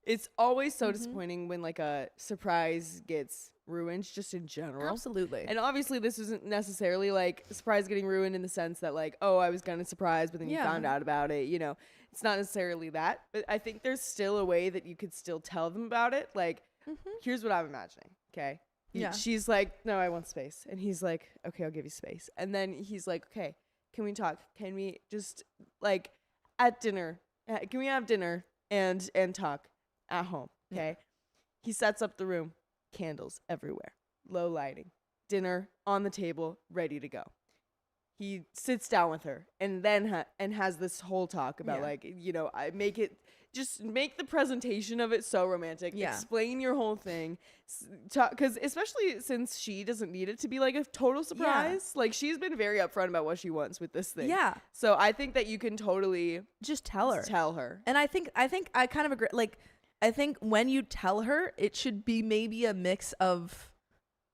it's always so disappointing when like a surprise gets ruined, just in general. Absolutely. And obviously this isn't necessarily like a surprise getting ruined in the sense that like, oh, I was gonna surprise, but then you found out about it, you know. It's not necessarily that, but I think there's still a way that you could still tell them about it. Like, here's what I'm imagining, okay? Yeah. She's like, no, I want space. And he's like, okay, I'll give you space. And then he's like, okay, can we talk? Can we just, like, at dinner, can we have dinner and talk at home, okay? He sets up the room, candles everywhere, low lighting, dinner on the table, ready to go. He sits down with her and then has this whole talk about like, you know, I make it, just make the presentation of it so romantic. Yeah. Explain your whole thing. Because especially since she doesn't need it to be like a total surprise. Like she's been very upfront about what she wants with this thing. Yeah. So I think that you can totally just tell her. And I think I kind of agree. Like, I think when you tell her, it should be maybe a mix of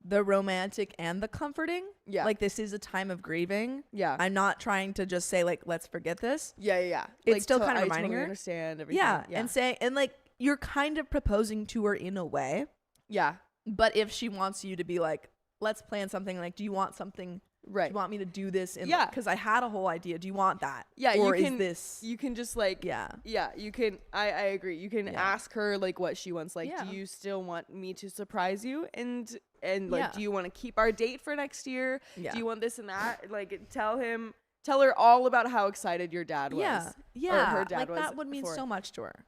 the romantic and the comforting. Yeah. Like, this is a time of grieving. Yeah. I'm not trying to just say, like, let's forget this. Yeah. It's like, still kind of reminding her. Understand everything. Yeah. And like, you're kind of proposing to her in a way. Yeah. But if she wants you to be like, let's plan something, like, do you want something? Right. Do you want me to do this? Because I had a whole idea. Do you want that? Yeah. Or you can, is this? You can just like. Yeah. Yeah. You can. I agree. You can ask her like what she wants. Like, do you still want me to surprise you? And like, do you want to keep our date for next year? Yeah. Do you want this and that? Like, tell her all about how excited your dad was. Yeah. Yeah. Or her dad was. That would mean so much to her.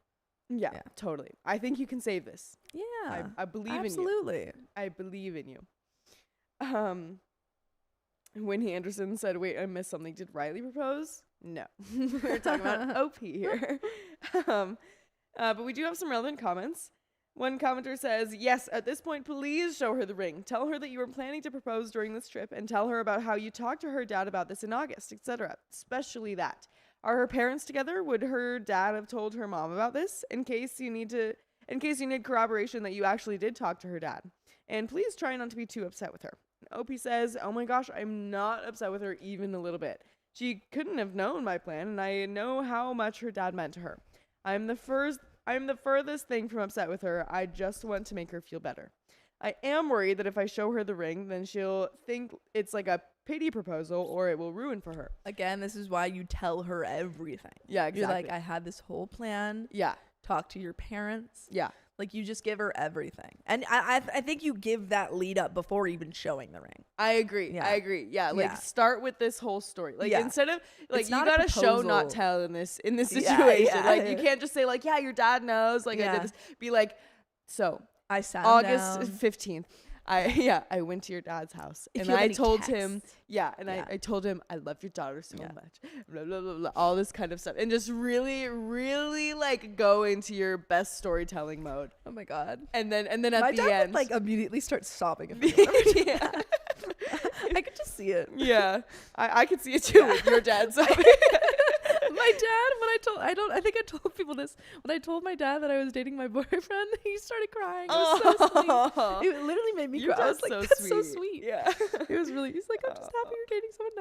Yeah, totally. I think you can save this. Yeah. I believe in you. Absolutely. I believe in you. Wendy Anderson said, wait, I missed something. Did Riley propose? No. We're talking about OP here. But we do have some relevant comments. One commenter says, yes, at this point, please show her the ring. Tell her that you were planning to propose during this trip and tell her about how you talked to her dad about this in August, etc. Especially that. Are her parents together? Would her dad have told her mom about this in case you need corroboration that you actually did talk to her dad? And please try not to be too upset with her. Opie says, oh my gosh, I'm not upset with her even a little bit. She couldn't have known my plan, and I know how much her dad meant to her. I'm the furthest thing from upset with her. I just want to make her feel better. I am worried that if I show her the ring, then she'll think it's like a pity proposal or it will ruin for her. Again, this is why you tell her everything. Yeah, exactly. You're like, I had this whole plan. Yeah. Talk to your parents. Yeah. Like, you just give her everything. And I think you give that lead up before even showing the ring. I agree. Yeah. I agree. Yeah. Like, start with this whole story. Like, instead of, like, you got to show, not tell in this situation. Yeah. Like, you can't just say, like, yeah, your dad knows. Like, I did this. Be like, so. I sat August down. 15th. I went to your dad's house and I told him, I told him, I love your daughter so much, blah, blah, blah, blah, all this kind of stuff. And just really, really like go into your best storytelling mode. Oh my God. And then at the end, my dad would like immediately start sobbing. I could just see it. Yeah. I could see it too with your dad sobbing. My My dad, I think I told people this. When I told my dad that I was dating my boyfriend, he started crying. It was so sweet. It literally made me cry. I was like, that's so sweet. Yeah. It was really, he's like, I'm just happy you're dating someone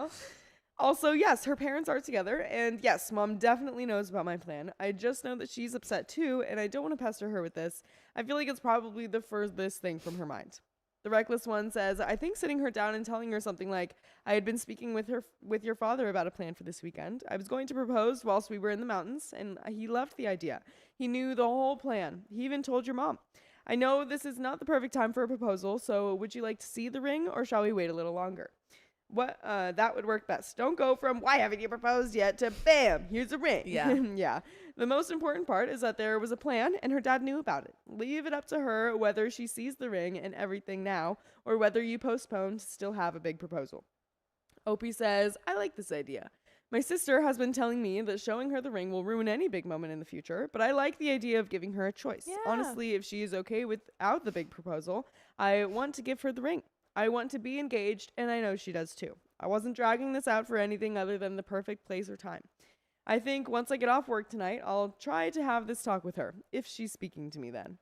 nice. Also, yes, her parents are together, and yes, mom definitely knows about my plan. I just know that she's upset too, and I don't want to pester her with this. I feel like it's probably the furthest thing from her mind. The reckless one says, I think sitting her down and telling her something like, I had been speaking with your father about a plan for this weekend. I was going to propose whilst we were in the mountains, and he loved the idea. He knew the whole plan. He even told your mom. I know this is not the perfect time for a proposal, so would you like to see the ring, or shall we wait a little longer? That would work best. Don't go from why haven't you proposed yet to bam, here's a ring. Yeah. Yeah. The most important part is that there was a plan and her dad knew about it. Leave it up to her whether she sees the ring and everything now or whether you postpone to still have a big proposal. Opie says, I like this idea. My sister has been telling me that showing her the ring will ruin any big moment in the future, but I like the idea of giving her a choice. Yeah. Honestly, if she is okay without the big proposal, I want to give her the ring. I want to be engaged, and I know she does too. I wasn't dragging this out for anything other than the perfect place or time. I think once I get off work tonight, I'll try to have this talk with her, if she's speaking to me then.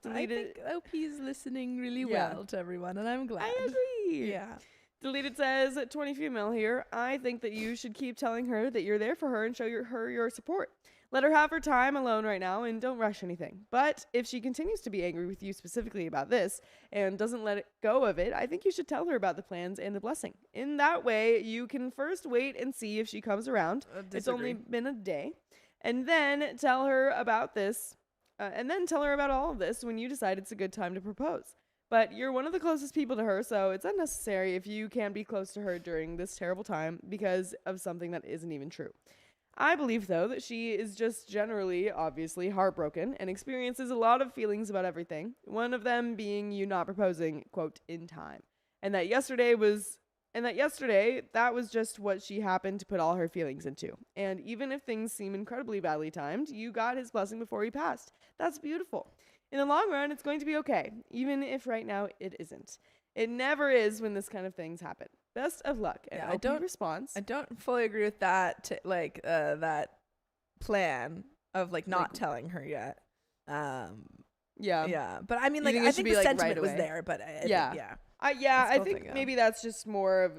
I think OP is listening really well to everyone, and I'm glad. I agree. Yeah. Deleted says, 20 female here, I think that you should keep telling her that you're there for her and show her your support. Let her have her time alone right now and don't rush anything. But if she continues to be angry with you specifically about this and doesn't let it go of it, I think you should tell her about the plans and the blessing. In that way, you can first wait and see if she comes around. It's only been a day. And then tell her about this. And then tell her about all of this when you decide it's a good time to propose. But you're one of the closest people to her, so it's unnecessary if you can't be close to her during this terrible time because of something that isn't even true. I believe, though, that she is just generally, obviously, heartbroken and experiences a lot of feelings about everything, one of them being you not proposing, quote, in time. And that yesterday, that was just what she happened to put all her feelings into. And even if things seem incredibly badly timed, you got his blessing before he passed. That's beautiful. In the long run, it's going to be okay, even if right now it isn't. It never is when this kind of things happen. Best of luck. And I don't fully agree with that. That plan of like not telling her yet. Yeah. But I mean, like I think the sentiment was there. But I think maybe that's just more of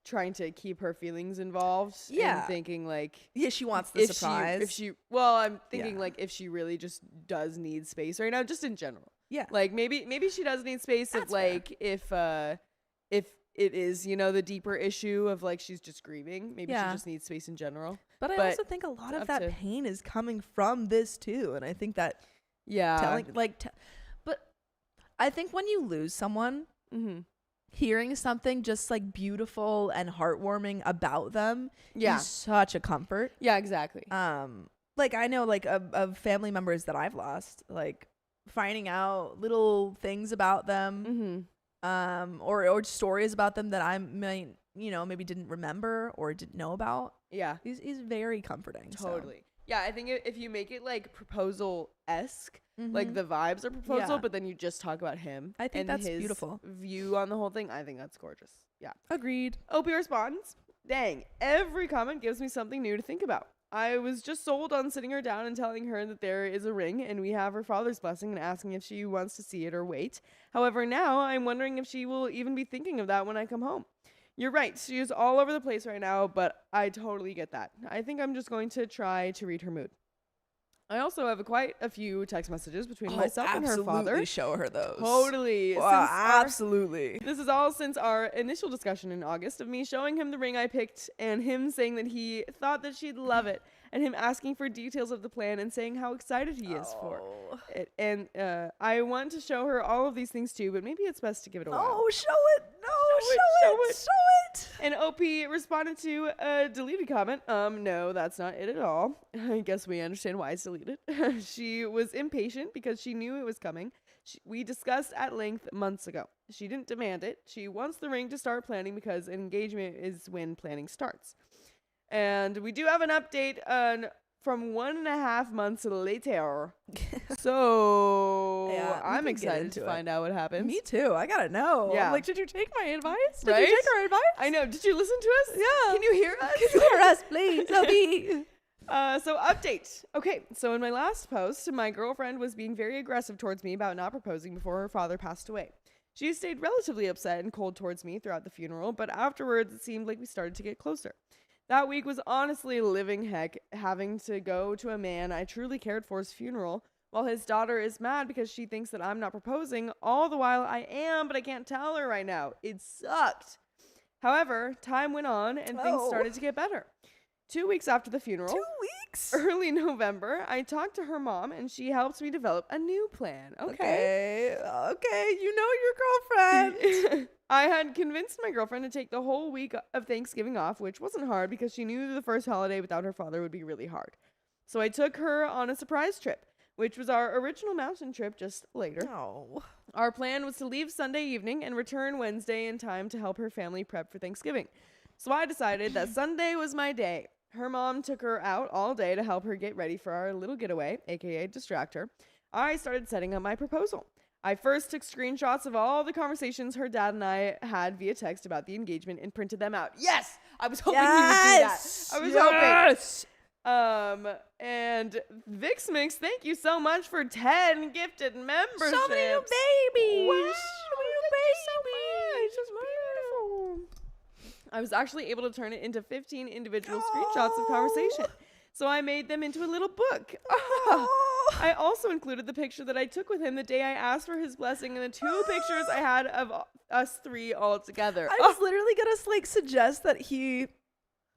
trying to keep her feelings involved. Yeah. And thinking like she wants the surprise. I'm thinking like if she really just does need space right now, just in general. Yeah. Like maybe she does need space. That's like fair. if it is, the deeper issue of like she's just grieving. Maybe she just needs space in general. But I also think a lot of that pain is coming from this too, and I think that but I think when you lose someone, hearing something just like beautiful and heartwarming about them is such a comfort. Yeah, exactly. Like I know like of family members that I've lost, like finding out little things about them. Or stories about them that I might, maybe didn't remember or didn't know about. Yeah. He's very comforting. Totally. So. Yeah, I think if you make it like proposal-esque, like the vibes are proposal, but then you just talk about him. I think that's his beautiful. View on the whole thing, I think that's gorgeous. Yeah. Agreed. Opie responds, dang, every comment gives me something new to think about. I was just sold on sitting her down and telling her that there is a ring and we have her father's blessing and asking if she wants to see it or wait. However, now I'm wondering if she will even be thinking of that when I come home. You're right. She is all over the place right now, but I totally get that. I think I'm just going to try to read her mood. I also have quite a few text messages between myself and her father. Absolutely show her those. Totally. Absolutely. This is all since our initial discussion in August of me showing him the ring I picked and him saying that he thought that she'd love it and him asking for details of the plan and saying how excited he is for it. And I want to show her all of these things too, but maybe it's best to give it a while. Oh, show it. No, show it. And OP responded to a deleted comment. No, that's not it at all. I guess we understand why it's deleted. She was impatient because she knew it was coming. We discussed at length months ago. She didn't demand it. She wants the ring to start planning because engagement is when planning starts. And we do have an update from 1.5 months later. So I'm excited to find out what happens. Me too. I gotta know. Yeah. I'm like, did you take my advice? Right? Did you take our advice? I know. Did you listen to us? Yeah. Can you hear us? Can you hear us, please? Sophie. So update. Okay, so in my last post, my girlfriend was being very aggressive towards me about not proposing before her father passed away. She stayed relatively upset and cold towards me throughout the funeral, but afterwards it seemed like we started to get closer. That week was honestly living heck, having to go to a man I truly cared for's funeral, while his daughter is mad because she thinks that I'm not proposing, all the while I am, but I can't tell her right now. It sucked. However, time went on and things started to get better. 2 weeks after the funeral, 2 weeks? early November, I talked to her mom and she helped me develop a new plan. Okay, you know your girlfriend. I had convinced my girlfriend to take the whole week of Thanksgiving off, which wasn't hard because she knew the first holiday without her father would be really hard. So I took her on a surprise trip, which was our original mountain trip just later. Oh. Our plan was to leave Sunday evening and return Wednesday in time to help her family prep for Thanksgiving. So I decided that Sunday was my day. Her mom took her out all day to help her get ready for our little getaway, aka distract her. I started setting up my proposal. I first took screenshots of all the conversations her dad and I had via text about the engagement and printed them out. Yes! I was hoping he would do that. I was hoping. And Vix Mix, thank you so much for 10 gifted memberships. So many new babies. Wow, thank you so much. Beautiful. I was actually able to turn it into 15 individual screenshots of conversation. So I made them into a little book. I also included the picture that I took with him the day I asked for his blessing and the 2 pictures I had of us 3 all together. I was literally gonna suggest that he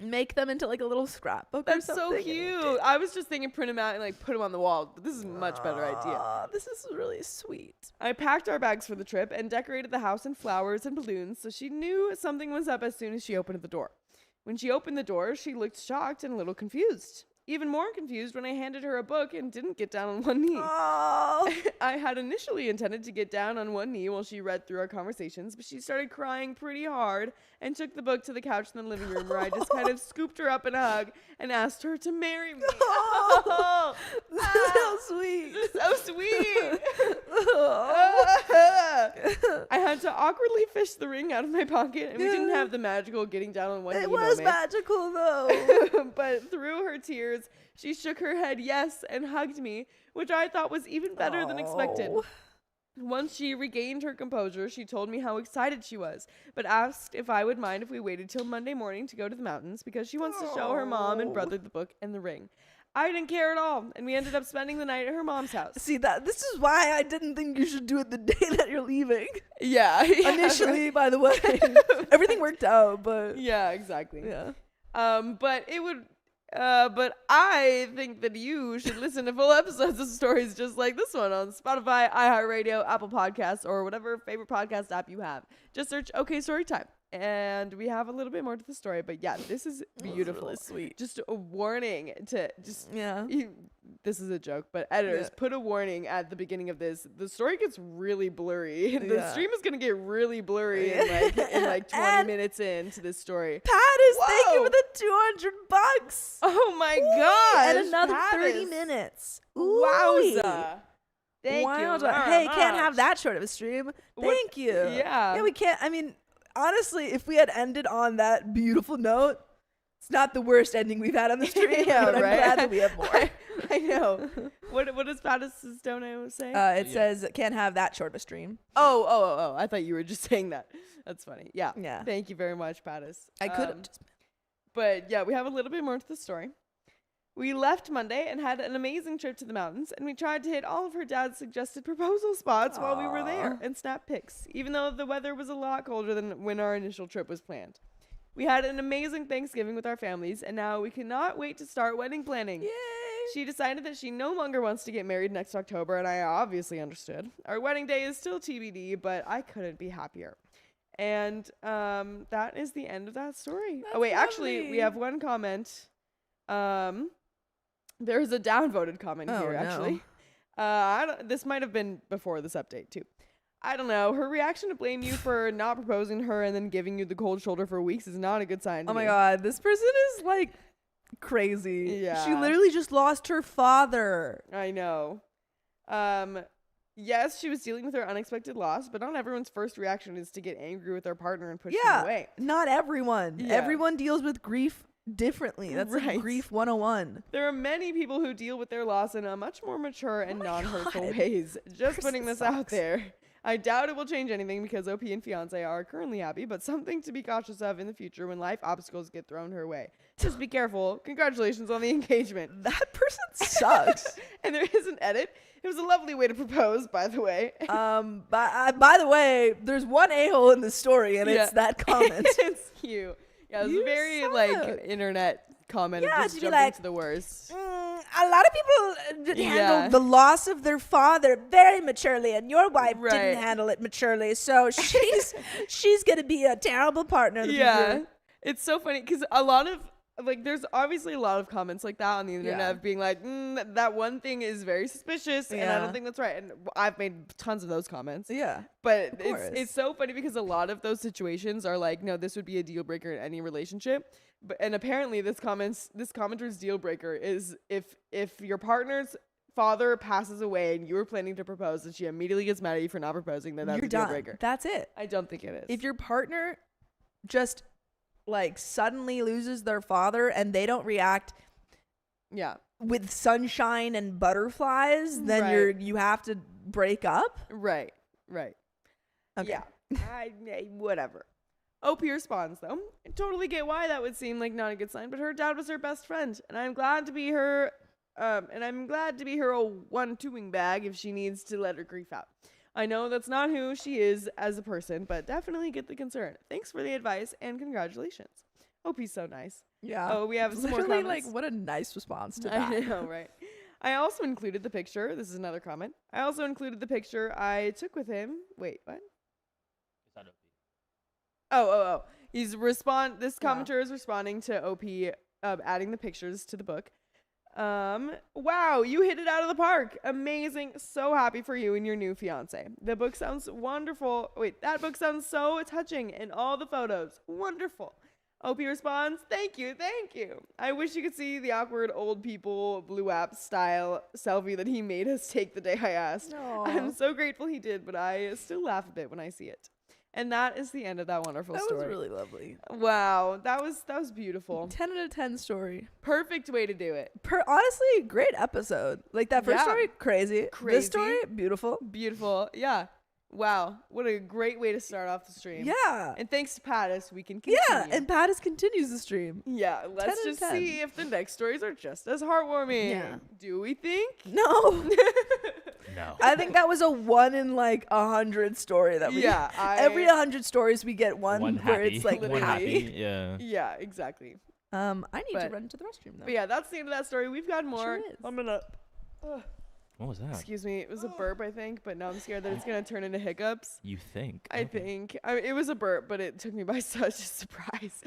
make them into a little scrapbook. That's or so something. cute. I was just thinking print them out and put them on the wall, but this is a much better idea. This is really sweet. I packed our bags for the trip and decorated the house in flowers and balloons so she knew something was up as soon as she opened the door. When she opened the door, she looked shocked and a little confused. Even more confused when I handed her a book and didn't get down on one knee. Oh. I had initially intended to get down on one knee while she read through our conversations, but she started crying pretty hard and took the book to the couch in the living room where I just kind of scooped her up in a hug and asked her to marry me. Oh, so sweet. So sweet. I had to awkwardly fish the ring out of my pocket, and we didn't have the magical getting down on one knee It was moment. magical though. But through her tears, she shook her head yes and hugged me, which I thought was even better than expected. Once she regained her composure, she told me how excited she was, but asked if I would mind if we waited till Monday morning to go to the mountains because she wants to show her mom and brother the book and the ring. I didn't care at all, and we ended up spending the night at her mom's house. See, this is why I didn't think you should do it the day that you're leaving. Yeah. Initially, by the way. Everything worked out, but Yeah, exactly. yeah. But it would but I think that you should listen to full episodes of stories just like this one on Spotify, iHeartRadio, Apple Podcasts, or whatever favorite podcast app you have. Just search OK Storytime. And we have a little bit more to the story, but yeah, this is beautiful. Really sweet. Just a warning to Yeah. this is a joke, but editors, put a warning at the beginning of this. The story gets really blurry. The stream is gonna get really blurry in like 20 minutes into this story. Pat is thank you for the $200. Oh my gosh. And another Pattis. 30 minutes. Wowza. Thank you. Wowza. Hey, can't have that short of a stream. Thank you. Yeah. Yeah, we can't. I mean, honestly, if we had ended on that beautiful note, it's not the worst ending we've had on the stream. Yeah, but I'm right? glad that we have more. I know. What does Pattis' donut say? It says can't have that short of a stream. Oh. I thought you were just saying that. That's funny. Yeah. Yeah. Thank you very much, Pattis. I could have just. But yeah, we have a little bit more to the story. We left Monday and had an amazing trip to the mountains, and we tried to hit all of her dad's suggested proposal spots while we were there and snap pics, even though the weather was a lot colder than when our initial trip was planned. We had an amazing Thanksgiving with our families, and now we cannot wait to start wedding planning. Yay! She decided that she no longer wants to get married next October, and I obviously understood. Our wedding day is still TBD, but I couldn't be happier. And that is the end of that story. That's oh, wait, lovely. actually, we have one comment. There's a downvoted comment here, actually. This might have been before this update, too. I don't know. Her reaction to blame you for not proposing to her and then giving you the cold shoulder for weeks is not a good sign to me. Oh my god, this person is crazy. Yeah. She literally just lost her father. I know. Yes, she was dealing with her unexpected loss, but not everyone's first reaction is to get angry with their partner and push them away. Not everyone. Yeah. Everyone deals with grief differently. That's like Right. grief 101. There are many people who deal with their loss in a much more mature and non-hurtful ways. Just Person putting this out sucks. there. I doubt it will change anything because OP and fiance are currently happy, but something to be cautious of in the future when life obstacles get thrown her way. Just be careful. Congratulations on the engagement. That person sucks. And there is an edit. It was a lovely way to propose, by the way. By the way, there's one a-hole in the story, and it's that comment. It's cute. Yeah, it was You a very suck. internet comment. Yeah, Just to be jumping like, to the worst. A lot of people Yeah. handle the loss of their father very maturely, and your wife Right. didn't handle it maturely. So she's gonna be a terrible partner. In the Yeah, future. it's so funny because a lot of there's obviously a lot of comments like that on the internet Yeah. of being like, that one thing is very suspicious, and I Yeah. don't think that's right. And I've made tons of those comments. Yeah. But course. it's so funny because a lot of those situations are like, no, this would be a deal breaker in any relationship. And apparently this commenter's deal breaker is if your partner's father passes away and you were planning to propose and she immediately gets mad at you for not proposing, then that's You're a deal done. breaker. That's it. I don't think it is. If your partner just like suddenly loses their father and they don't react yeah. with sunshine and butterflies, then Right. you have to break up. Right. Okay. Yeah. Whatever. OP responds though. I totally get why that would seem like not a good sign, but her dad was her best friend, and I'm glad to be her one-2ing bag if she needs to let her grief out. I know that's not who she is as a person, but definitely get the concern. Thanks for the advice and congratulations. OP's so nice. Yeah. Oh, we have some more Literally, comments. like, what a nice response to I that. know, right? I also included the picture. This is another comment. I also included the picture I took with him. Wait, what? Oh. This commenter is responding to OP adding the pictures to the book. Wow, you hit it out of the park. Amazing. So happy for you and your new fiance. The book sounds wonderful. Wait, that book sounds so touching and all the photos. Wonderful. OP responds, thank you. I wish you could see the awkward old people blue app style selfie that he made us take the day I asked. Aw. I'm so grateful he did, but I still laugh a bit when I see it. And that is the end of that wonderful That story. was really lovely. Wow, that was beautiful. 10 out of 10 story. Perfect way to do it. Honestly, great episode. Like that first Yeah. story, crazy. Crazy. This story, beautiful. Beautiful. Yeah. Wow. What a great way to start off the stream. Yeah. And thanks to Pattis, we can continue. Yeah, and Pattis continues the stream. yeah, let's 10 out of just 10. see if the next stories are just as heartwarming. Yeah. Do we think? No. No. I think that was a 1 in like 100 story that we Yeah, every 100 stories we get one, One where happy. it's like One happy. happy. Yeah. Yeah, exactly. I need to But- run to the restroom though. But yeah, that's the end of that story. We've got more. Sure is. I'm gonna What was that? excuse me, it was a burp, I think, but now I'm scared that it's gonna turn into hiccups. You think? I Okay. think. It was a burp, but it took me by such a surprise.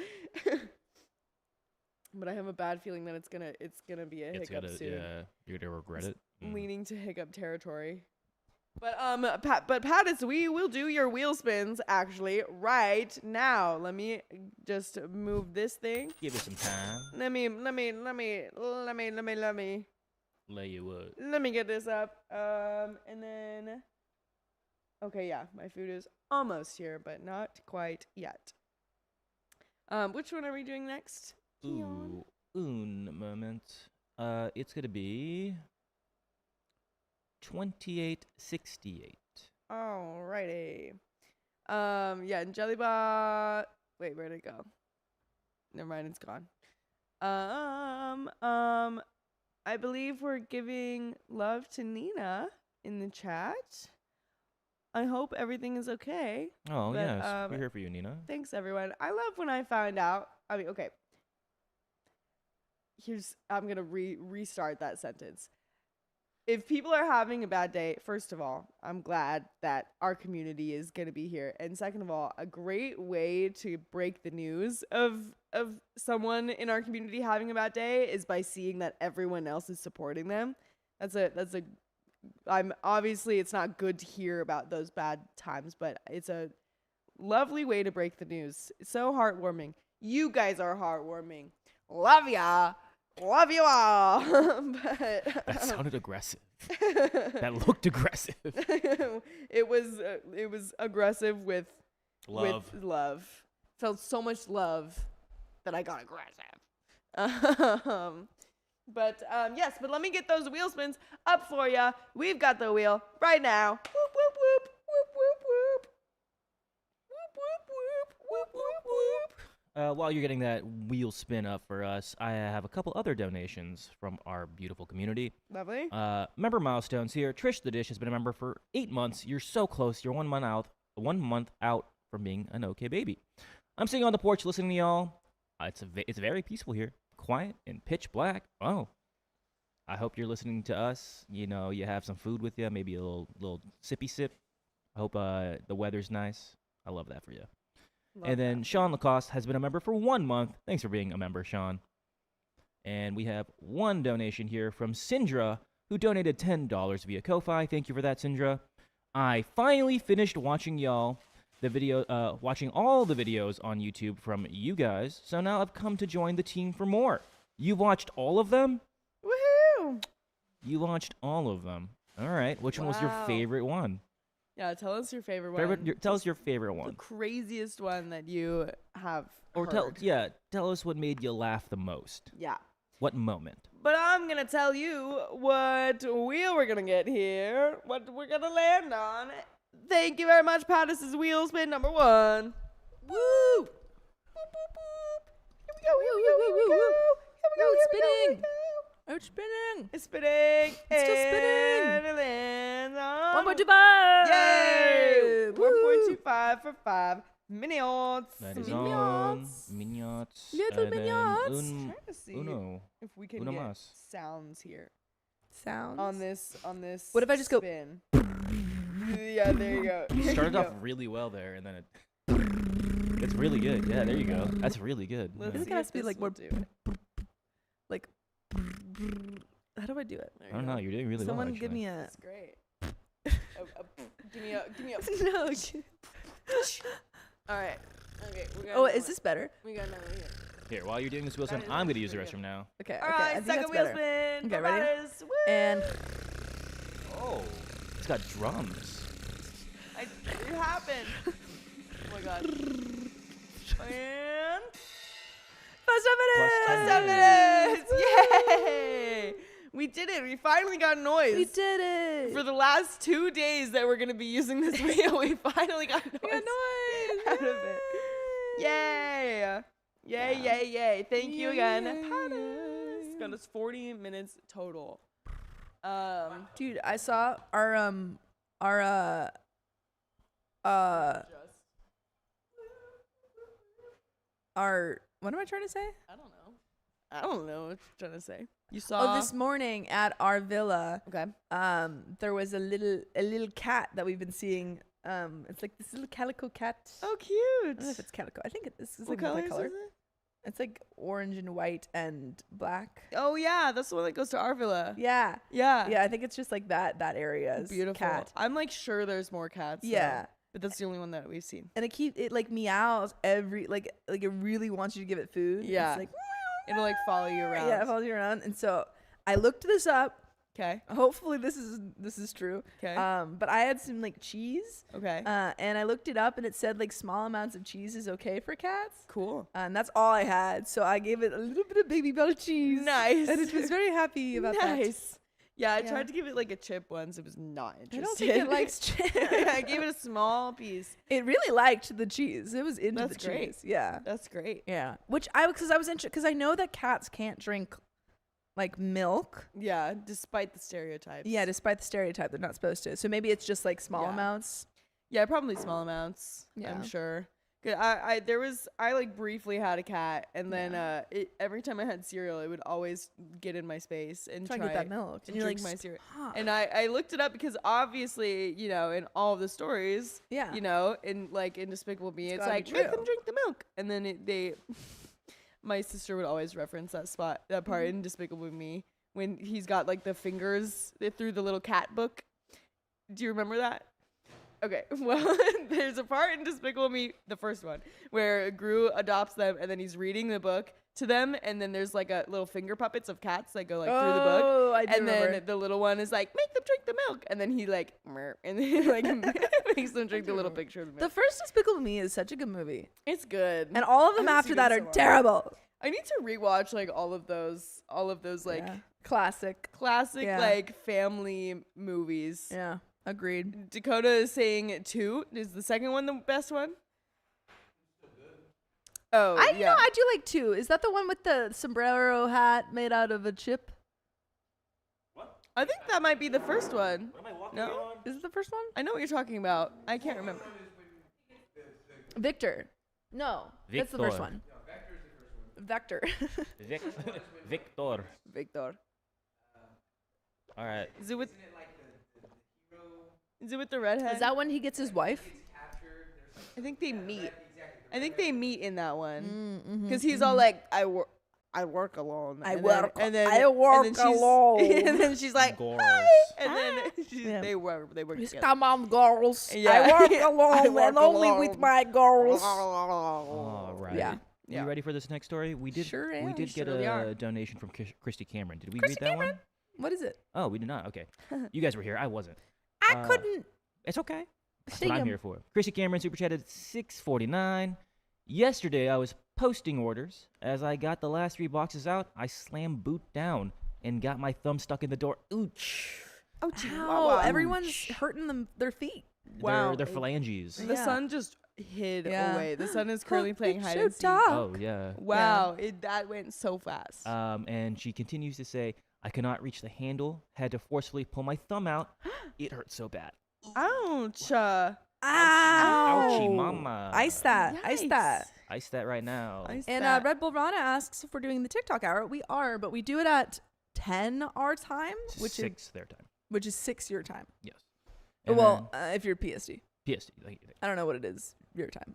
But I have a bad feeling that it's gonna be a It's hiccup gonna, soon. yeah, you're gonna regret it. Leaning to hiccup territory. But Pattis, we will do your wheel spins actually right now. Let me just move this thing. Give it some time. Let me Lay you up. let me get this up. And then okay, yeah, my food is almost here, but not quite yet. Which one are we doing next? Keon? Ooh, un moment. It's gonna be 2868. Alrighty. Yeah, and Jellybot. Wait, where'd it go? Never mind, it's gone. I believe we're giving love to Nina in the chat. I hope everything is okay. Oh But, yes, we're here for you, Nina. Thanks, everyone. I love when I found out. I mean, okay. I'm gonna restart that sentence. If people are having a bad day, first of all, I'm glad that our community is going to be here. And second of all, a great way to break the news of someone in our community having a bad day is by seeing that everyone else is supporting them. Obviously it's not good to hear about those bad times, but it's a lovely way to break the news. It's so heartwarming. You guys are heartwarming. Love ya. Love you all. But That sounded aggressive. That looked aggressive. It was aggressive with Love. With love. Felt so much love that I got aggressive. Yes, but let me get those wheel spins up for ya. We've got the wheel right now. Whoop, whoop, whoop, whoop, whoop, whoop. Whoop, whoop, whoop, whoop, whoop, whoop. While you're getting that wheel spin up for us, I have a couple other donations from our beautiful community. Lovely. Member milestones here. Trish the Dish has been a member for 8 months. You're so close. You're 1 month out. 1 month out from being an OK baby. I'm sitting on the porch listening to y'all. It's very peaceful here. Quiet and pitch black. Oh. I hope you're listening to us. You know, you have some food with you, maybe a little sippy sip. I hope the weather's nice. I love that for you. And then Sean Lacoste has been a member for 1 month. Thanks for being a member, Sean. And we have one donation here from Sindra, who donated $10 via Ko-Fi. Thank you for that, Sindra. I finally finished watching watching all the videos on YouTube from you guys, so now I've come to join the team for more. You watched all of them? Woohoo! You watched all of them. All right. Which one was your Wow. favorite one? Yeah, tell us your favorite one. Tell us your favorite The one. craziest one that you have Or heard. tell us what made you laugh the most. Yeah. What moment? But I'm going to tell you what wheel we're going to get here, what we're going to land on. Thank you very much, Pat. This is wheel spin number 1. Woo! Boop, boop, boop. Here we go, here we go, here we go. Here we go, it's here we go, here we spinning. go. Oh, it's spinning. It's spinning. It's still spinning. And it lands on 1.25. Yay! Woo. 1.25 for 5 minutes. That is Minions. on Minions. Little and then minions. Trying to see Uno. if we can Uno get mas. sounds here Sounds. on this. What if I just go- spin? Yeah, there you go. There you Started off go. really well there, and then it. It's really good. Yeah, there you go. That's really good. Let's Yeah. think see it has if to be this like will more do it. like. How do I do it? There I you don't go. know. You're doing really Someone well. give me a. That's great. Give me a. No. All right. Okay. We got Oh, another is this better? one. We got another one here. Here, while you're doing this wheel spin, That is I'm going to use the pretty restroom now. Okay. All okay. I right. think Second that's wheel better. spin. Okay, ready? Providers. Woo! And Oh, it's got drums. It happened. Oh my god. And plus 10 7 minutes. minutes. Yay! We did it. We finally got noise. we did it. For the last 2 days that we're gonna be using this wheel, we finally got noise. We got noise. out of it. Yay! Yay! Yeah. Yay! Yay! Thank you again. Yay. It's got us 40 minutes total. Dude, I saw our what am I trying to say? I don't know what you're trying to say. You saw Oh, this morning at our villa, okay. there was a little cat that we've been seeing. It's like this little calico cat. Oh, I cute. don't know if it's calico. I think this is What like colors multicolor. is it? It's like orange and white and black. Oh yeah, that's the one that goes to our villa. Yeah. Yeah. Yeah, I think it's just like that area's Beautiful. cat. I'm like sure there's more cats. though, Yeah. but that's the only one that we've seen. And it like meows every like it really wants you to give it food. Yeah. It's like It'll like follow you around. yeah, it follows you around. And so I looked this up. Okay. Hopefully this is true. Okay. But I had some like cheese. Okay. And I looked it up and it said like small amounts of cheese is okay for cats. Cool. And that's all I had. So I gave it a little bit of Baby Bell cheese. Nice. And it was very happy about that. Nice. Yeah, I Yeah. tried to give it like a chip once. It was not I interested. don't think it likes cheese. I gave it a small piece. It really liked the cheese. It was into That's the great. cheese. Yeah. That's great. Yeah. Which I was interested because I know that cats can't drink like milk. Yeah, despite the stereotypes. Yeah, despite the stereotype, they're not supposed to. So maybe it's just like small Yeah. amounts. Yeah, probably small amounts. Yeah. I'm sure. 'Cause I like briefly had a cat, and then every time I had cereal, it would always get in my space and Try try to get that milk. to And you're drink like, my cereal. "Stop." And I looked it up because obviously, you know, in all of the stories, Yeah. you know, in like in Despicable Me, it's gotta be like make true. them drink the milk, and then my sister would always reference that part in Despicable Me when he's got like the fingers through the little cat book. Do you remember that? Okay, well, there's a part in Despicable Me, the first one, where Gru adopts them and then he's reading the book to them, and then there's like a little finger puppets of cats that go like through the book. Oh, I do And remember. then the little one is like, make them drink the milk, and then he like, and then he like makes them drink the little picture of the The milk. first Despicable Me is such a good movie. It's good. And all of them I haven't after seen that it are in so long. terrible. I need to rewatch like all of those like Yeah. Classic. classic Yeah. like family movies. Yeah. Agreed. Dakota is saying 2. Is the second one the best one? Oh, You yeah. know, I do like 2. Is that the one with the sombrero hat made out of a chip? I think that might be the first one. What am I walking No? on? Is it the first one? I know what you're talking about. I can't remember. Victor. No. That's the first Victor. one. Vector. Victor. Victor. All right. Is it with the redhead? Is that when he gets his wife? I think they meet. I think they meet in that one. Mm-hmm. Because he's all like, I work alone. I And work- then, and then, I work and then she's- alone. And then she's like, Girls. hi. And then Yeah. they work together. Come on, girls. Yeah. I work I alone work and only alone. with my girls. All right. Yeah. Yeah. You ready for this next story? We did. Sure we am. did get Surely are. a donation from Christy Cameron. Did we Christy read that one? Cameron? What is it? Oh, we did not. Okay. You guys were here. I wasn't. I Uh, couldn't It's okay. That's see what I'm him. here for. Christy Cameron super chatted $6.49. Yesterday, I was posting orders. As I got the last 3 boxes out, I slammed boot down and got my thumb stuck in the door. Ouch. Ouchie. Ow, everyone's hurting their feet. Wow. Their phalanges. The Yeah. sun just hid Yeah. away. The sun is currently playing It's hide so and seek. dark. Oh, yeah. Wow, that went so fast. And she continues to say, I cannot reach the handle. Had to forcefully pull my thumb out. It hurt so bad. Ouch. Ow. Ouchie, mama. Ice that. Ice that. Ice that right now. Ice And that. Red Bull Rana asks if we're doing the TikTok hour. We are, but we do it at 10 our time, which 6 their time. is 6 your time. Yes. And Well, if you're PSD. then PST. I don't know what it is your time.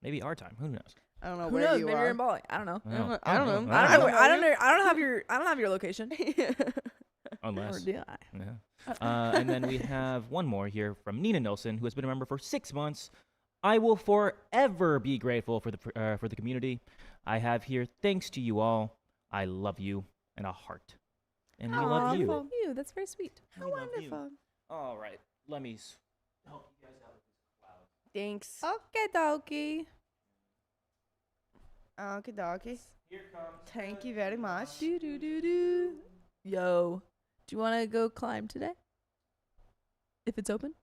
Maybe our time. Who knows? I don't know Who where knows? you Maybe are. you're in Bali. I don't know. I don't know. I don't know. I don't Where- I don't know. know. I don't have your location. Or Unless. do I? Yeah. And then we have one more here from Nina Nilsson, who has been a member for 6 months. I will forever be grateful for the community I have here. Thanks to you all. I love you, and a heart. And we love you. Love you. That's very sweet. We love you. All right. Let me help you guys out with this cloud. Thanks. Okay, dokie. Okay, dokie. Here comes. Thank you very much. Do do do do. Yo, do you want to go climb today? If it's open.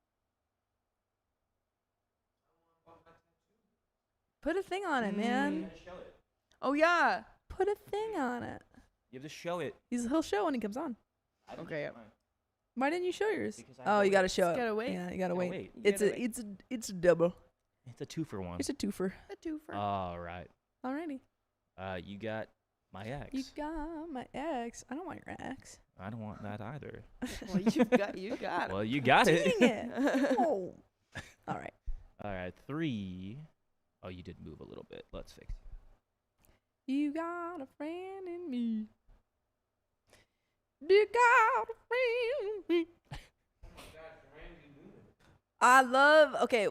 Put a thing on it, man. Oh, yeah. Put a thing on it. You have to show it. He'll show when he comes on. I don't Okay, show yeah. mine. Why didn't you show yours? Because I Oh, you gotta gotta show Just it. gotta wait. Yeah, you gotta Gotta wait. wait. You It's gotta a wait. it's a double. It's a 2-for-1. It's a twofer. A twofer. All right. Alrighty. You got my ex. You got my ex. I don't want your ex. I don't want that either. Well, you got it. Well, you got it. Dang it. Oh. All right. All right. 3. Oh, you did move a little bit. Let's fix it. You got a friend in me. You got a friend in me. I love, okay,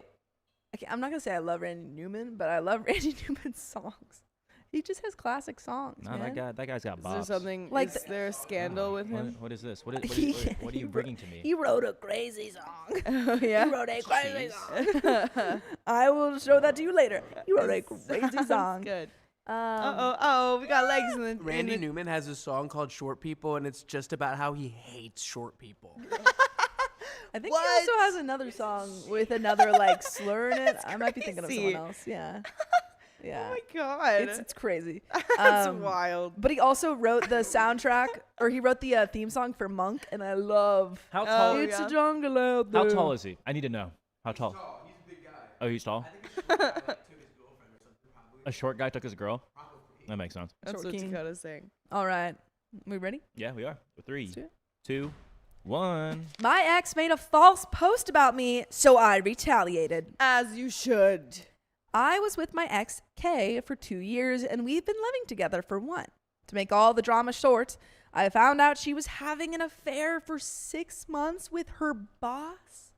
I'm not going to say I love Randy Newman, but I love Randy Newman's songs. He just has classic songs, No, man. that guy's got Is there bops. something? Like Is there a scandal with him? What is this? What are you bringing to me? He wrote a crazy song. Oh, yeah. He wrote a crazy Jeez. song. I will show that to you later. He wrote a crazy Sounds song. good. Um, Oh, we got legs in the. Randy Newman has a song called Short People, and it's just about how he hates short people. I think he also has another song with another like slur in it. I might be thinking of crazy. someone else. Yeah. Yeah. Oh my god. It's crazy. That's Um, wild. But he also wrote the soundtrack, or he wrote the theme song for Monk, and I love. How tall? Oh, It's yeah. a jungle out there. How tall is he? I need to know. How tall? He's a big guy. Oh, he's tall. I think a short guy took his girlfriend or something. Probably. A short guy took his girl. That makes sense. That's Short what king. Dakota's saying. All right, we ready? Yeah, we are. 3, Let's do it. 2, 1. My ex made a false post about me, so I retaliated. As you should. I was with my ex, Kay, for 2 years, and we've been living together for 1. To make all the drama short, I found out she was having an affair for 6 months with her boss.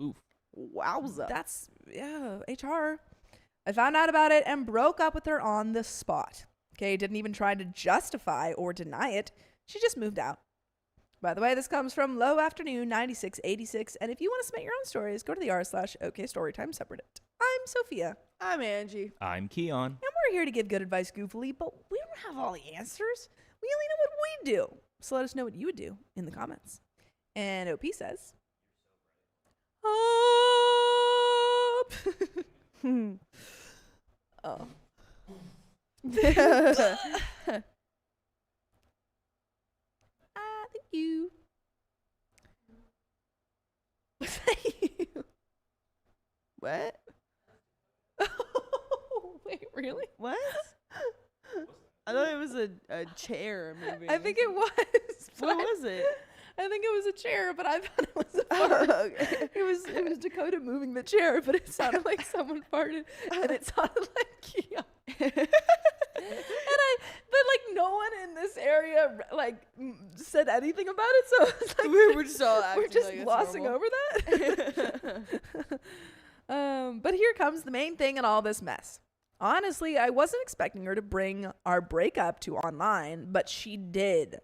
Oof. Wowza. That's, yeah, HR. I found out about it and broke up with her on the spot. Okay, didn't even try to justify or deny it. She just moved out. By the way, this comes from Low Afternoon 9686. And if you want to submit your own stories, go to the r/OK Storytime subreddit. I'm Sophia. I'm Angie. I'm Keon. And we're here to give good advice goofily, but we don't have all the answers. We only know what we do. So let us know what you would do in the comments. And OP says, Up. Oh. Thank you. Was that you? What? Oh, wait, really? What? I thought it was a chair moving. I think it was. What was it? I think it was a chair, but I thought it was a fart. Okay. It was Dakota moving the chair, but it sounded like someone farted, and it sounded like Keon. But like no one in this area said anything about it, so it's like we're just all acting we're just like it's glossing normal. over that. But here comes the main thing in all this mess. Honestly, I wasn't expecting her to bring our breakup to online, but she did.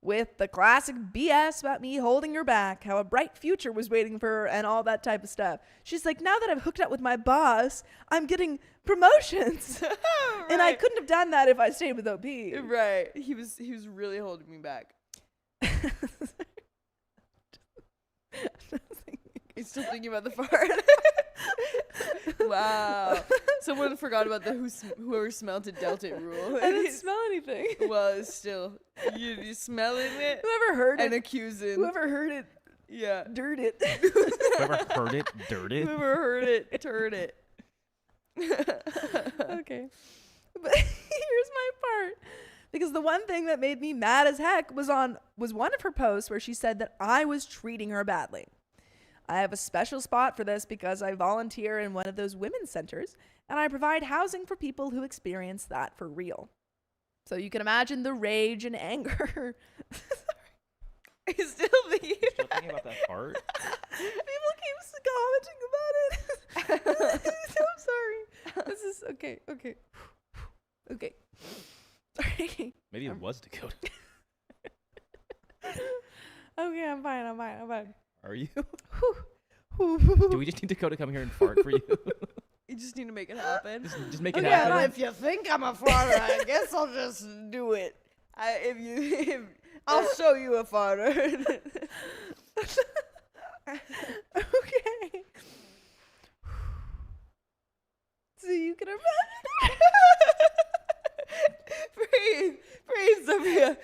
With the classic BS about me holding her back, how a bright future was waiting for her, and all that type of stuff. She's like, now that I've hooked up with my boss, I'm getting promotions. Right. And I couldn't have done that if I stayed with OP. Right. He was really holding me back. He's still thinking about the fart. Wow. Someone forgot about the whoever smelled it dealt it rule. I didn't smell anything. Well, it's still you smelling it Whoever heard and it, accusing. whoever heard it, Yeah. dirt it. Whoever heard it, dirt it. Whoever heard it, turd it. Okay. But here's my part. Because the one thing that made me mad as heck was one of her posts where she said that I was treating her badly. I have a special spot for this because I volunteer in one of those women's centers, and I provide housing for people who experience that for real. So you can imagine the rage and anger. He's still thinking. You're still thinking about that part? People keep commenting about it. I'm sorry. This is okay. Okay. Sorry. Maybe it was Dakota. Okay, I'm fine. Are you? Whew. Do we just need Dakota to come here and fart for you? You just need to make it happen. Just make it Okay, happen. I'm If you think I'm a farter, I guess I'll just do it. I'll show you a farter. Okay. So you can imagine. Breathe, Sophia.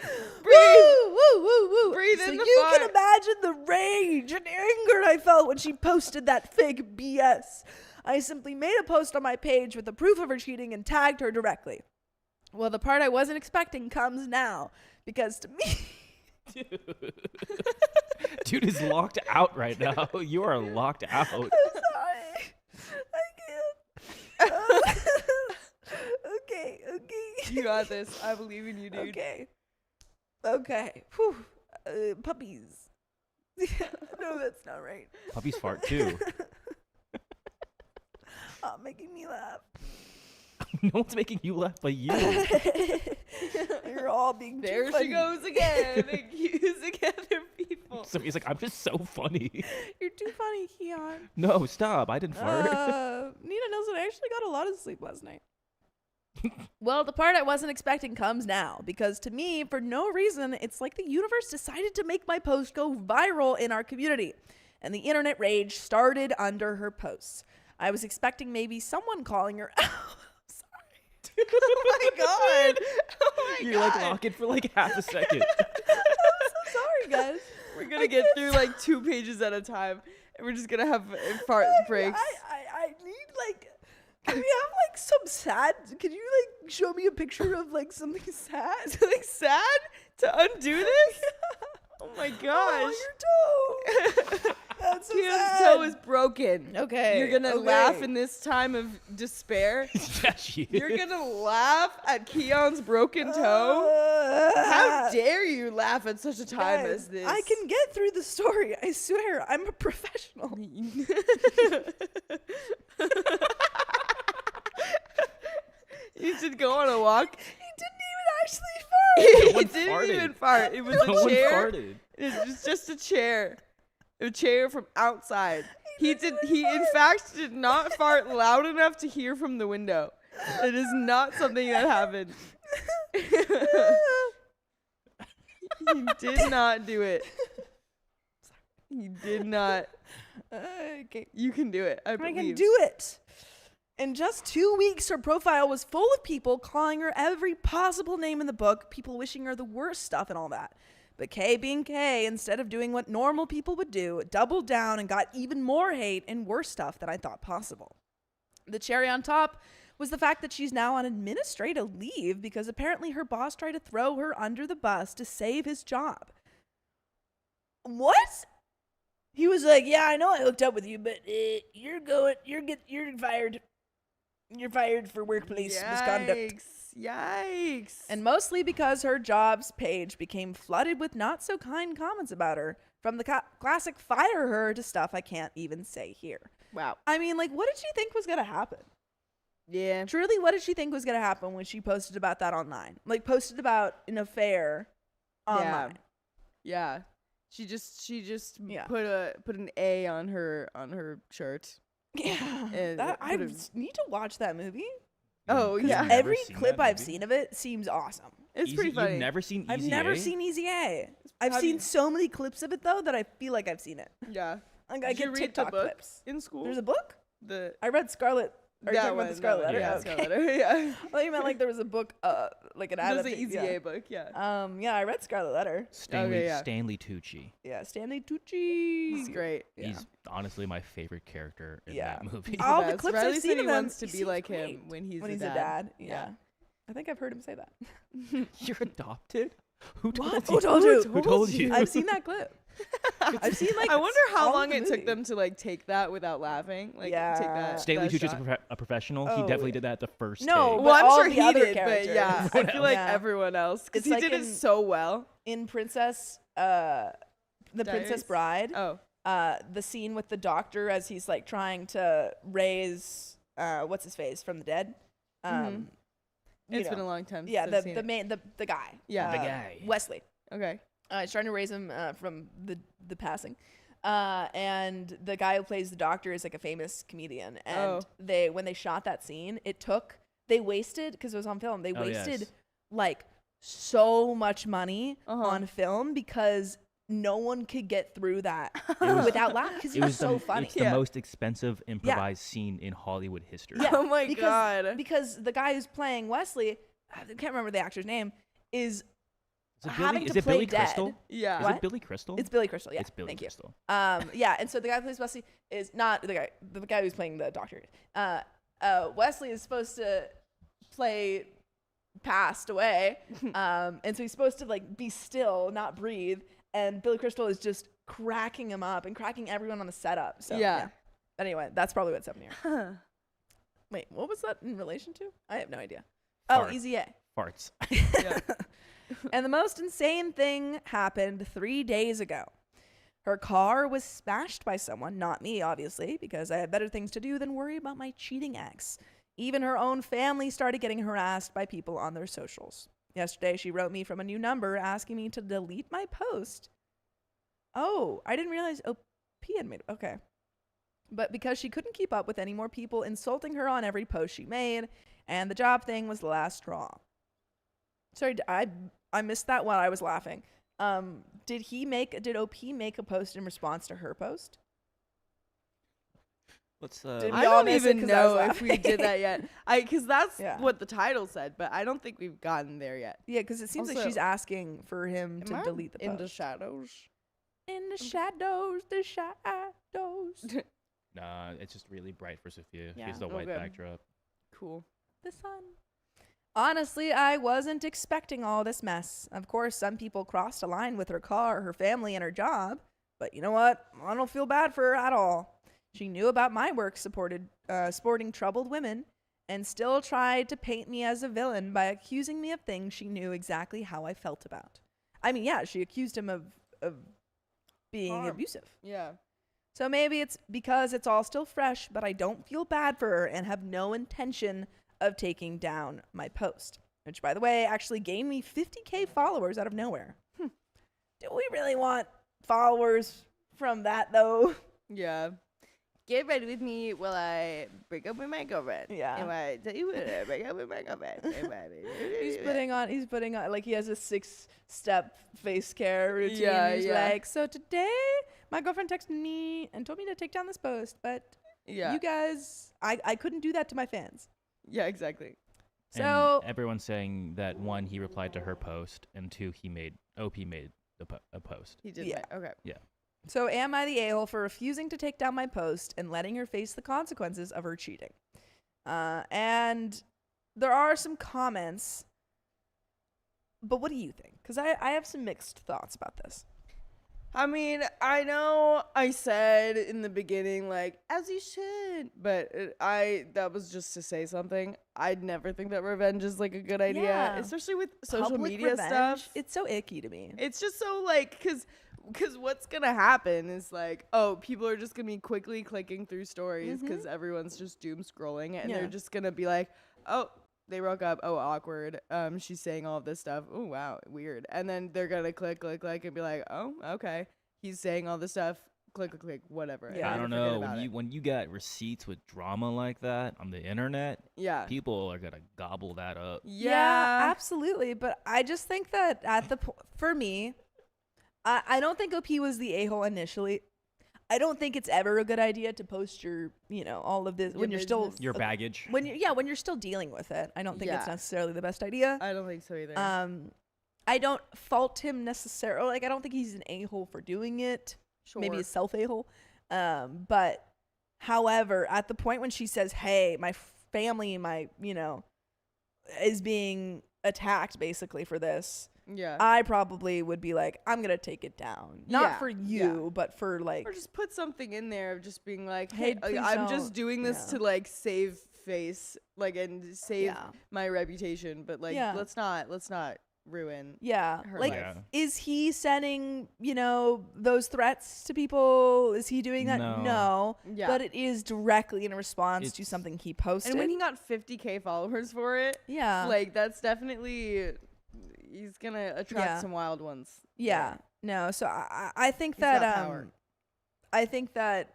Woo. Breathe So in the you can fart. imagine the rage and anger I felt when she posted that fake BS. I simply made a post on my page with the proof of her cheating and tagged her directly. Well, the part I wasn't expecting comes now, because to me... Dude is locked out right now. You are locked out. I'm sorry. I can't. Okay. You got this. I believe in you, dude. Okay. Whew. Puppies. No, that's not right. Puppies fart too. Making me laugh. No one's making you laugh but you. You're all being too There funny. she goes again, accusing other people. Sophie's like, I'm just so funny. You're too funny, Keon. No, stop. I didn't fart. Nina Nelson, I actually got a lot of sleep last night. Well, the part I wasn't expecting comes now, because to me, for no reason, it's like the universe decided to make my post go viral in our community, and the internet rage started under her posts. I was expecting maybe someone calling her out. Oh my god. Oh my You're god. like locking for like half a second. I'm so sorry, guys. We're gonna get through like 2 pages at a time, and we're just gonna have fart breaks. I need can we have some sad? Can you show me a picture of something sad? Something sad to undo this? Oh my gosh. Oh, your toe. That's so Keon's sad. toe is broken. Okay. You're gonna laugh in this time of despair. Yeah, she You're is. gonna laugh at Keon's broken toe? How dare you laugh at such a time Guys, as this? I can get through the story. I swear. I'm a professional. You should go on a walk. He didn't even actually fart. He one didn't farted. even fart. It was No a one chair. farted. It was just a chair. A chair from outside. He in fact did not fart loud enough to hear from the window. It is not something that happened. He did not do it. He did not. Okay. You can do it. I I believe. can do it. In just 2 weeks, her profile was full of people calling her every possible name in the book, people wishing her the worst stuff and all that. But Kay, being Kay, instead of doing what normal people would do, doubled down and got even more hate and worse stuff than I thought possible. The cherry on top was the fact that she's now on administrative leave because apparently her boss tried to throw her under the bus to save his job. What? He was like, "Yeah, I know I hooked up with you, but you're fired. You're fired for workplace misconduct." Yikes. And mostly because her jobs page became flooded with not so kind comments about her, from the classic fire her to stuff I can't even say here. Wow. I mean, like, what did she think was going to happen? Yeah. Truly, what did she think was going to happen when she posted about that online? Like, posted about an affair online. Yeah. She just Yeah. put an A on her shirt. Yeah. And I put a- need to watch that movie. Oh, 'Cause yeah. Never every seen clip that I've movie? seen of it seems awesome. It's Easy- pretty funny. You've never seen Easy I've never A? seen Easy A. I've Have seen you- so many clips of it, though, that I feel like I've seen it. Yeah. Like, I Did you get read TikTok the book clips. in school? There's a book? The I read Scarlet. Are you talking about the Scarlet Letter? yeah. Okay. Scarlet Letter. Yeah. I thought you meant like there was a book, like an There's the adaptation. Easy yeah. A book. Yeah. Yeah, I read Scarlet Letter. Stanley yeah. Stanley Tucci. Yeah, Stanley Tucci. He's great. Yeah. He's honestly my favorite character in Yeah. that movie. All the best. clips Riley I've said seen he of him, wants to he be seems like great him when he's a dad. Yeah. I think I've heard him say that. You're adopted? Who told What? you? Who told you? Who told you? I've seen that clip. I've seen like. I wonder how all long the it took movie. them to like take that without laughing. Like Yeah. take that. Stanley that Tucci's shot. a professional. Oh, he definitely yeah. did that the first No, take. Well, I'm all sure the he other did, but yeah, I characters. feel like Yeah. everyone else because It's he like did it in- so well. In Princess, the Princess Diaries? Bride. Oh, The scene with the doctor as he's like trying to raise what's his face from the dead. You it's been know. a long time. Yeah, since I've the seen it. main the guy. Yeah. The guy. Wesley. Okay. He's trying to raise him from the passing. And the guy who plays the doctor is like a famous comedian. And when they shot that scene, they wasted, because it was on film, they Oh, wasted yes. like so much money Uh-huh. on film because no one could get through that was- without laughing because it was so funny. It's the most expensive improvised scene in Hollywood history. Yeah, Oh my because, God. Because the guy who's playing Wesley, I can't remember the actor's name, is Is having it to play Billy dead. Crystal? Yeah. Is What? it Billy Crystal? It's Billy Crystal. Yeah, It's Billy thank Crystal. you. Yeah, and so the guy who plays Wesley is not the guy who's playing the doctor. Wesley is supposed to play passed away, and so he's supposed to like be still, not breathe. And Billy Crystal is just cracking him up and cracking everyone on the setup. So Yeah. Anyway, that's probably what's happening here. Wait, what was that in relation to? I have no idea. Fart. Oh, Easy A. Farts. Yeah. And the most insane thing happened 3 days ago. Her car was smashed by someone, not me, obviously, because I have better things to do than worry about my cheating ex. Even her own family started getting harassed by people on their socials. Yesterday, she wrote me from a new number asking me to delete my post. Oh, I didn't realize OP had made it. Okay. But because she couldn't keep up with any more people insulting her on every post she made, and the job thing was the last straw. Sorry, I missed that while I was laughing. Did OP make a post in response to her post? Let's Did I we all don't miss it even 'cause I was know if we laughing? did that yet. Because that's Yeah. what the title said, but I don't think we've gotten there yet. Yeah, because it seems like Also, she's asking for him Am to I delete the in post. the shadows? In the shadows, the shadows. Nah, it's just really bright for Sophia. Yeah. She's the white Okay. backdrop. Cool. The sun. Honestly, I wasn't expecting all this mess. Of course, some people crossed a line with her car, her family, and her job. But you know what? I don't feel bad for her at all. She knew about my work supporting troubled women and still tried to paint me as a villain by accusing me of things she knew exactly how I felt about. I mean, yeah, she accused him of being abusive. Yeah. So maybe it's because it's all still fresh, but I don't feel bad for her and have no intention of taking down my post. Which, by the way, actually gained me 50K followers out of nowhere. Do we really want followers from that, though? Yeah. Get ready with me while I break up with my girlfriend. Yeah. And I tell you when I break up with my girlfriend. He's putting on, like, he has a 6-step face care routine. Yeah, He's yeah. like, so today my girlfriend texted me and told me to take down this post, but Yeah. you guys, I couldn't do that to my fans. Yeah, exactly. So and everyone's saying that 1, he replied to her post, and 2, OP made a post. He did. Yeah. Okay. So am I the a-hole for refusing to take down my post and letting her face the consequences of her cheating? And there are some comments, but what do you think? Because I have some mixed thoughts about this. I mean, I know I said in the beginning, like, as you should, but that was just to say something. I'd never think that revenge is, like, a good idea, Yeah. especially with social Public media revenge, stuff. It's so icky to me. It's just so, like, because what's going to happen is, like, oh, people are just going to be quickly clicking through stories because everyone's just doom scrolling, and Yeah. they're just going to be like, oh, they broke up. Oh, awkward. She's saying all of this stuff. Oh, wow, weird. And then they're gonna click, and be like, oh, okay. He's saying all this stuff. Click, whatever. Yeah. I And don't forget know. about it. When you got receipts with drama like that on the internet, Yeah. people are gonna gobble that up. Yeah. Absolutely. But I just think that for me, I don't think OP was the a-hole initially. I don't think it's ever a good idea to post your, all of this when you're still business. Your baggage. when you're still dealing with it. I don't think it's Yeah. necessarily the best idea. I don't think so either. I don't fault him necessarily. Like, I don't think he's an a-hole for doing it. Sure. Maybe a self a-hole. But however, at the point when she says, "Hey, my family, is being attacked basically for this," Yeah. I probably would be like, I'm gonna take it down. Not Yeah, for you, but for like, or just put something in there of just being like, Hey, hey, please I'm don't. just doing this Yeah. to like save face, like, and save Yeah. my reputation, but like, Yeah. let's not ruin. yeah, her like, life. Yeah. is he sending, those threats to people? Is he doing that? No. No. Yeah. But it is directly in response to It's- something he posted. And when he got 50K followers for it, yeah. like, that's definitely, he's gonna attract Yeah. some wild ones. Yeah. No. So I think He's that got power. I think that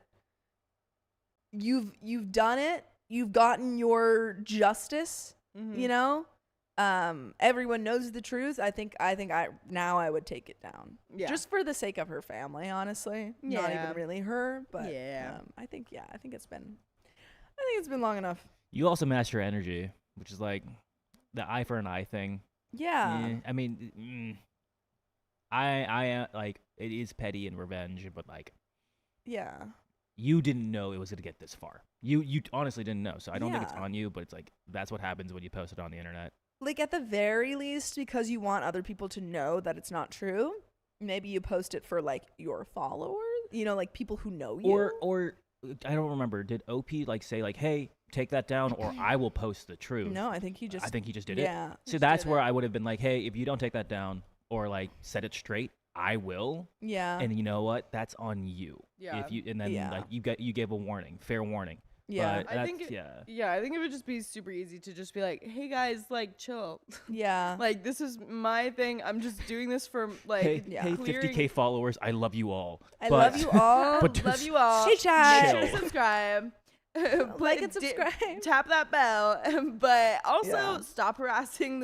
you've done it. You've gotten your justice. Mhm. Everyone knows the truth. I think I would take it down. Yeah. Just for the sake of her family, honestly. Not Yeah. even really her, but Yeah. I think it's been long enough. You also match your energy, which is like the eye for an eye thing. Yeah. I mean, I like, it is petty and revenge, but like, Yeah. you didn't know it was gonna get this far. You honestly didn't know, so I don't think it's Yeah. on you. But it's like, that's what happens when you post it on the internet. Like, at the very least, because you want other people to know that it's not true, maybe you post it for like your followers, like people who know you. Or I don't remember. Did OP like say like, hey, take that down, or I will post the truth? No, I think he just I think he just did it. Yeah. So Just that's did where it. I would have been like, hey, if you don't take that down or like set it straight, I will. Yeah. And you know what? That's on you. Yeah. If you and then Yeah. like you gave a warning, fair warning. Yeah. But I that's, think yeah. I think it would just be super easy to just be like, hey guys, like, chill. Yeah. Like, this is my thing. I'm just doing this for like Hey, Yeah. hey, clearing- 50K followers. I love you all. I but- love you all. but love just you all. Chit chat. Make sure to Chill. subscribe. Like and But subscribe. tap that bell. But also Yeah. stop harassing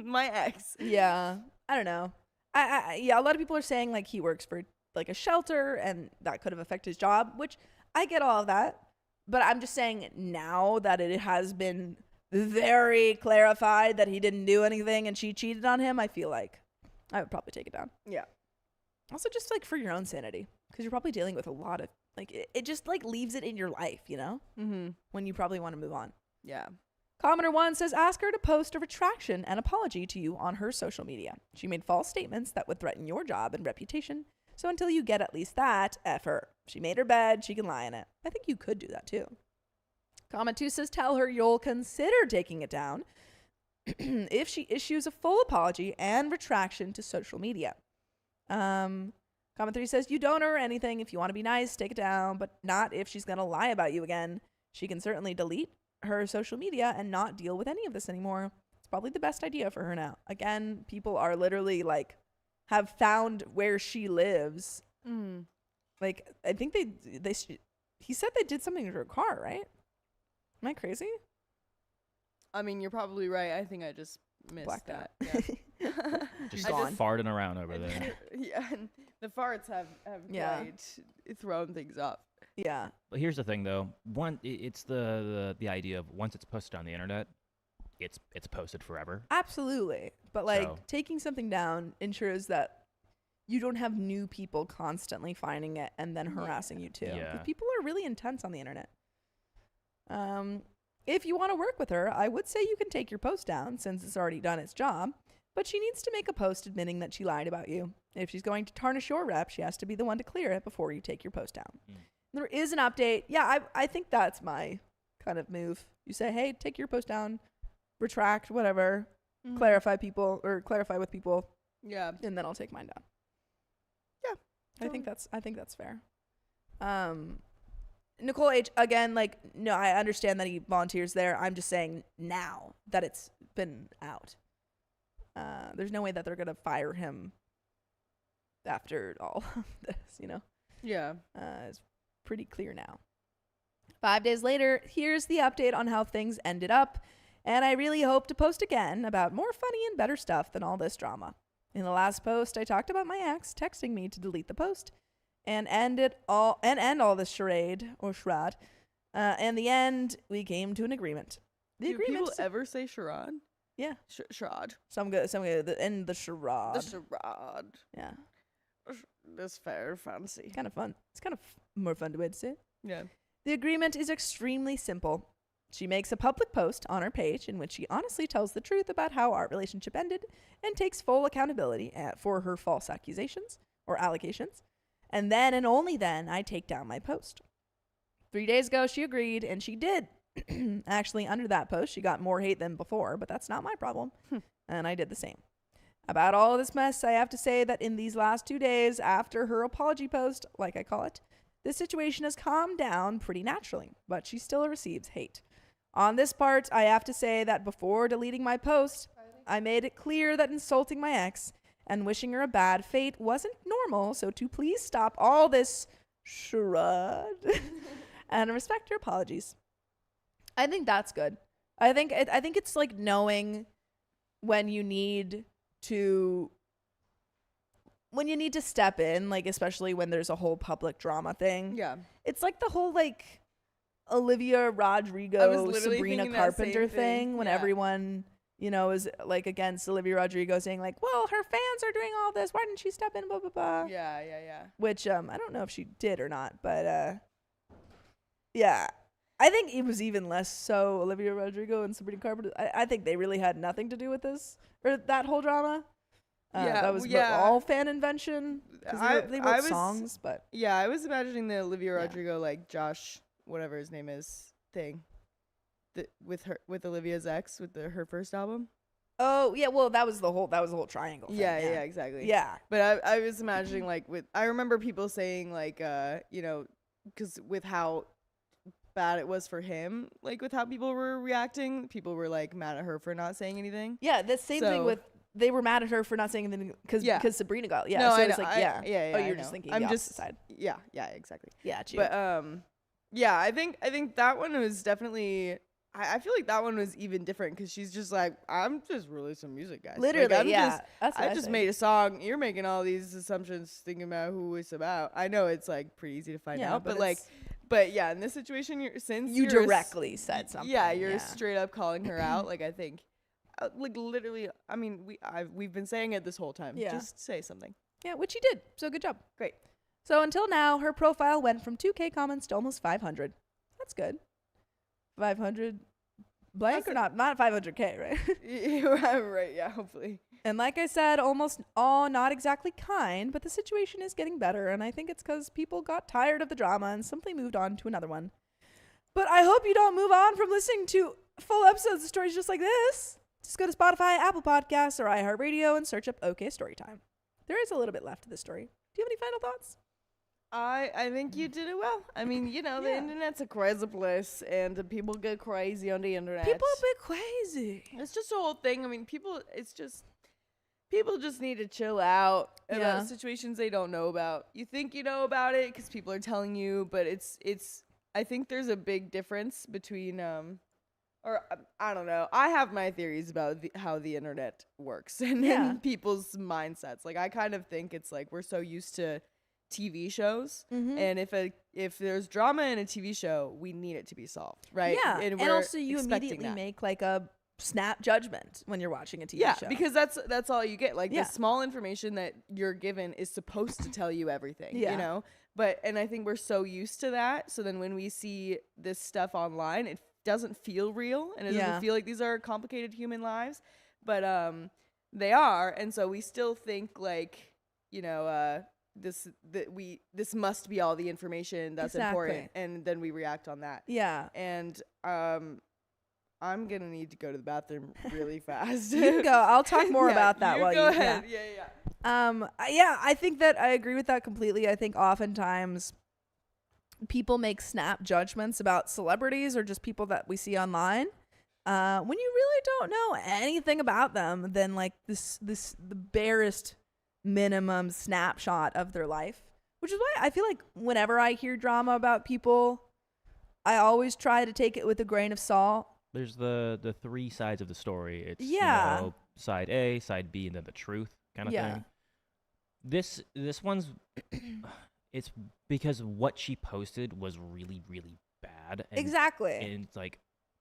my ex. Yeah. I don't know. Yeah, a lot of people are saying like he works for like a shelter and that could have affected his job, which I get all of that. But I'm just saying now that it has been very clarified that he didn't do anything and she cheated on him, I feel like I would probably take it down. Yeah. Also, just like for your own sanity, because you're probably dealing with a lot of like it just like leaves it in your life, Mm-hmm. when you probably want to move on. Yeah. Commenter 1 says, ask her to post a retraction and apology to you on her social media. She made false statements that would threaten your job and reputation, So until you get at least that, F her. She made her bed, she can lie in it. I think you could do that too. Comment 2 says, tell her you'll consider taking it down if she issues a full apology and retraction to social media. Comment 3 says, you don't owe her anything. If you want to be nice, take it down, but not if she's going to lie about you again. She can certainly delete her social media and not deal with any of this anymore. It's probably the best idea for her now. Again, people are literally like, have found where she lives. Like, I think he said they did something to her car, right? Am I crazy? I mean, you're probably right. I think I just missed Blacked that. out. Yeah. Just Gone. farting around over there. Yeah, and the farts have quite thrown things up. Yeah. But here's the thing, though. It's the idea of once it's posted on the internet, it's posted forever. Absolutely. But like So- taking something down ensures that you don't have new people constantly finding it and then harassing you too. Yeah. Because people are really intense on the internet. If you want to work with her, I would say you can take your post down since it's already done its job. But she needs to make a post admitting that she lied about you. If she's going to tarnish your rep, she has to be the one to clear it before you take your post down. There is an update. Yeah, I think that's my kind of move. You say, hey, take your post down, retract, whatever, clarify with people, Yeah. and then I'll take mine down. Yeah. I think that's fair. Nicole H, again, like, no, I understand that he volunteers there. I'm just saying now that it's been out. There's no way that they're going to fire him after all of this, you know? Yeah. It's pretty clear now. 5 days later, here's the update on how things ended up. And I really hope to post again about more funny and better stuff than all this drama. In the last post, I talked about my ex texting me to delete the post and end all this charade or charade. In the end, we came to an agreement. The Do agreement. people ever say charade? Yeah. Charade. Some good. End the charade. The charade. Yeah. That's fair, fancy. Kind of fun. It's kind of more fun to way to say it. Yeah. The agreement is extremely simple. She makes a public post on her page in which she honestly tells the truth about how our relationship ended and takes full accountability for her false accusations or allegations. And then and only then I take down my post. 3 days ago, she agreed, and she did. Actually, under that post, she got more hate than before, but that's not my problem. And I did the same. About all of this mess, I have to say that in these last 2 days after her apology post, like I call it, this situation has calmed down pretty naturally, but she still receives hate. On this part, I have to say that before deleting my post, I made it clear that insulting my ex and wishing her a bad fate wasn't normal, so to please stop all this charade and respect her apologies. I think that's good. I think it's like knowing when you need to step in, like especially when there's a whole public drama thing. Yeah. It's like the whole like Olivia Rodrigo, Sabrina Carpenter thing when everyone, you know, is like against Olivia Rodrigo saying like, well, her fans are doing all this. Why didn't she step in? Blah, blah, blah. Yeah. Which I don't know if she did or not, but yeah. I think it was even less so Olivia Rodrigo and Sabrina Carpenter. I think they really had nothing to do with this or that whole drama. That was all fan invention. They wrote songs, but yeah, I was imagining the Olivia Rodrigo like Josh, whatever his name is, thing, with Olivia's ex with her first album. Oh yeah, well that was the whole triangle thing. Yeah, exactly. Yeah, but I was imagining like I remember people saying like you know, because with how bad it was for him, like with how people were reacting, people were like mad at her for not saying anything. Yeah, the same thing with they were mad at her for not saying anything because Sabrina got No, so I it's know. like yeah. Oh, you're just thinking the opposite side. Yeah, exactly. Yeah, true. But yeah, I think that one was definitely. I feel like that one was even different because she's just like, I'm just releasing music, guys. Literally, like, yeah. I just made a song. You're making all these assumptions, thinking about who it's about. I know it's like pretty easy to find out, but yeah, in this situation, you directly said something. Yeah, you're straight up calling her out. Like I think, like literally, I mean, we've been saying it this whole time. Yeah. Just say something. Yeah, which she did. So good job. Great. So until now, her profile went from 2K comments to almost 500. That's good. 500 blank or not? Not 500K, right? Right, yeah, hopefully. And like I said, almost all not exactly kind, but the situation is getting better. And I think it's because people got tired of the drama and simply moved on to another one. But I hope you don't move on from listening to full episodes of stories just like this. Just go to Spotify, Apple Podcasts, or iHeartRadio and search up OK Storytime. There is a little bit left to this story. Do you have any final thoughts? I think you did it well. I mean, the internet's a crazy place, and people get crazy on the internet. People a bit crazy. It's just a whole thing. I mean, people just need to chill out about situations they don't know about. You think you know about it because people are telling you, but it's. I think there's a big difference between I don't know. I have my theories about how the internet works and people's mindsets. Like, I kind of think it's like we're so used to TV shows, and if there's drama in a TV show, we need it to be solved, right? Yeah, and also you immediately make like a snap judgment when you're watching a TV show. Yeah, because that's all you get. Like, the small information that you're given is supposed to tell you everything, you know? And I think we're so used to that, so then when we see this stuff online, it doesn't feel real, and it doesn't feel like these are complicated human lives, but they are, and so we still think like, this must be all the information that's important, and then we react on that. Yeah. And I'm gonna need to go to the bathroom really fast. You can go. I'll talk more about that while you go ahead. Yeah. I think that I agree with that completely. I think oftentimes people make snap judgments about celebrities or just people that we see online when you really don't know anything about them than like the barest minimum snapshot of their life, which is why I feel like whenever I hear drama about people, I always try to take it with a grain of salt. There's the three sides of the story. It's side A, side B, and then the truth kind of thing. This one's it's because what she posted was really, really bad. Exactly. And it's like,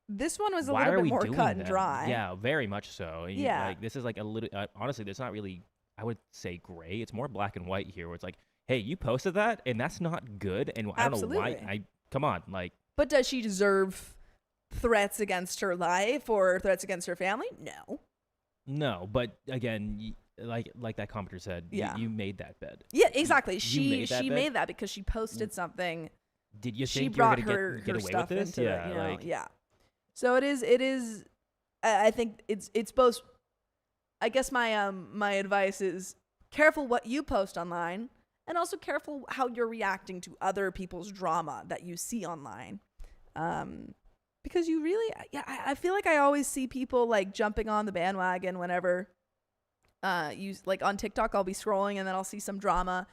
this one was a little bit more cut and dry. Yeah, very much so. And yeah. Like, this is like a little, honestly, there's not really, I would say gray. It's more black and white here, where it's like, hey, you posted that, and that's not good. And I don't know why. Come on, like. But does she deserve threats against her life or threats against her family? No, but again, like that commenter said, you made that bed. Yeah, exactly. She made that because she posted something. Did you she think brought you were gonna get away with this? Yeah, yeah. So it is. I think it's both. I guess my advice is careful what you post online, and also careful how you're reacting to other people's drama that you see online. Because you really, I feel like I always see people like jumping on the bandwagon whenever like on TikTok, I'll be scrolling and then I'll see some drama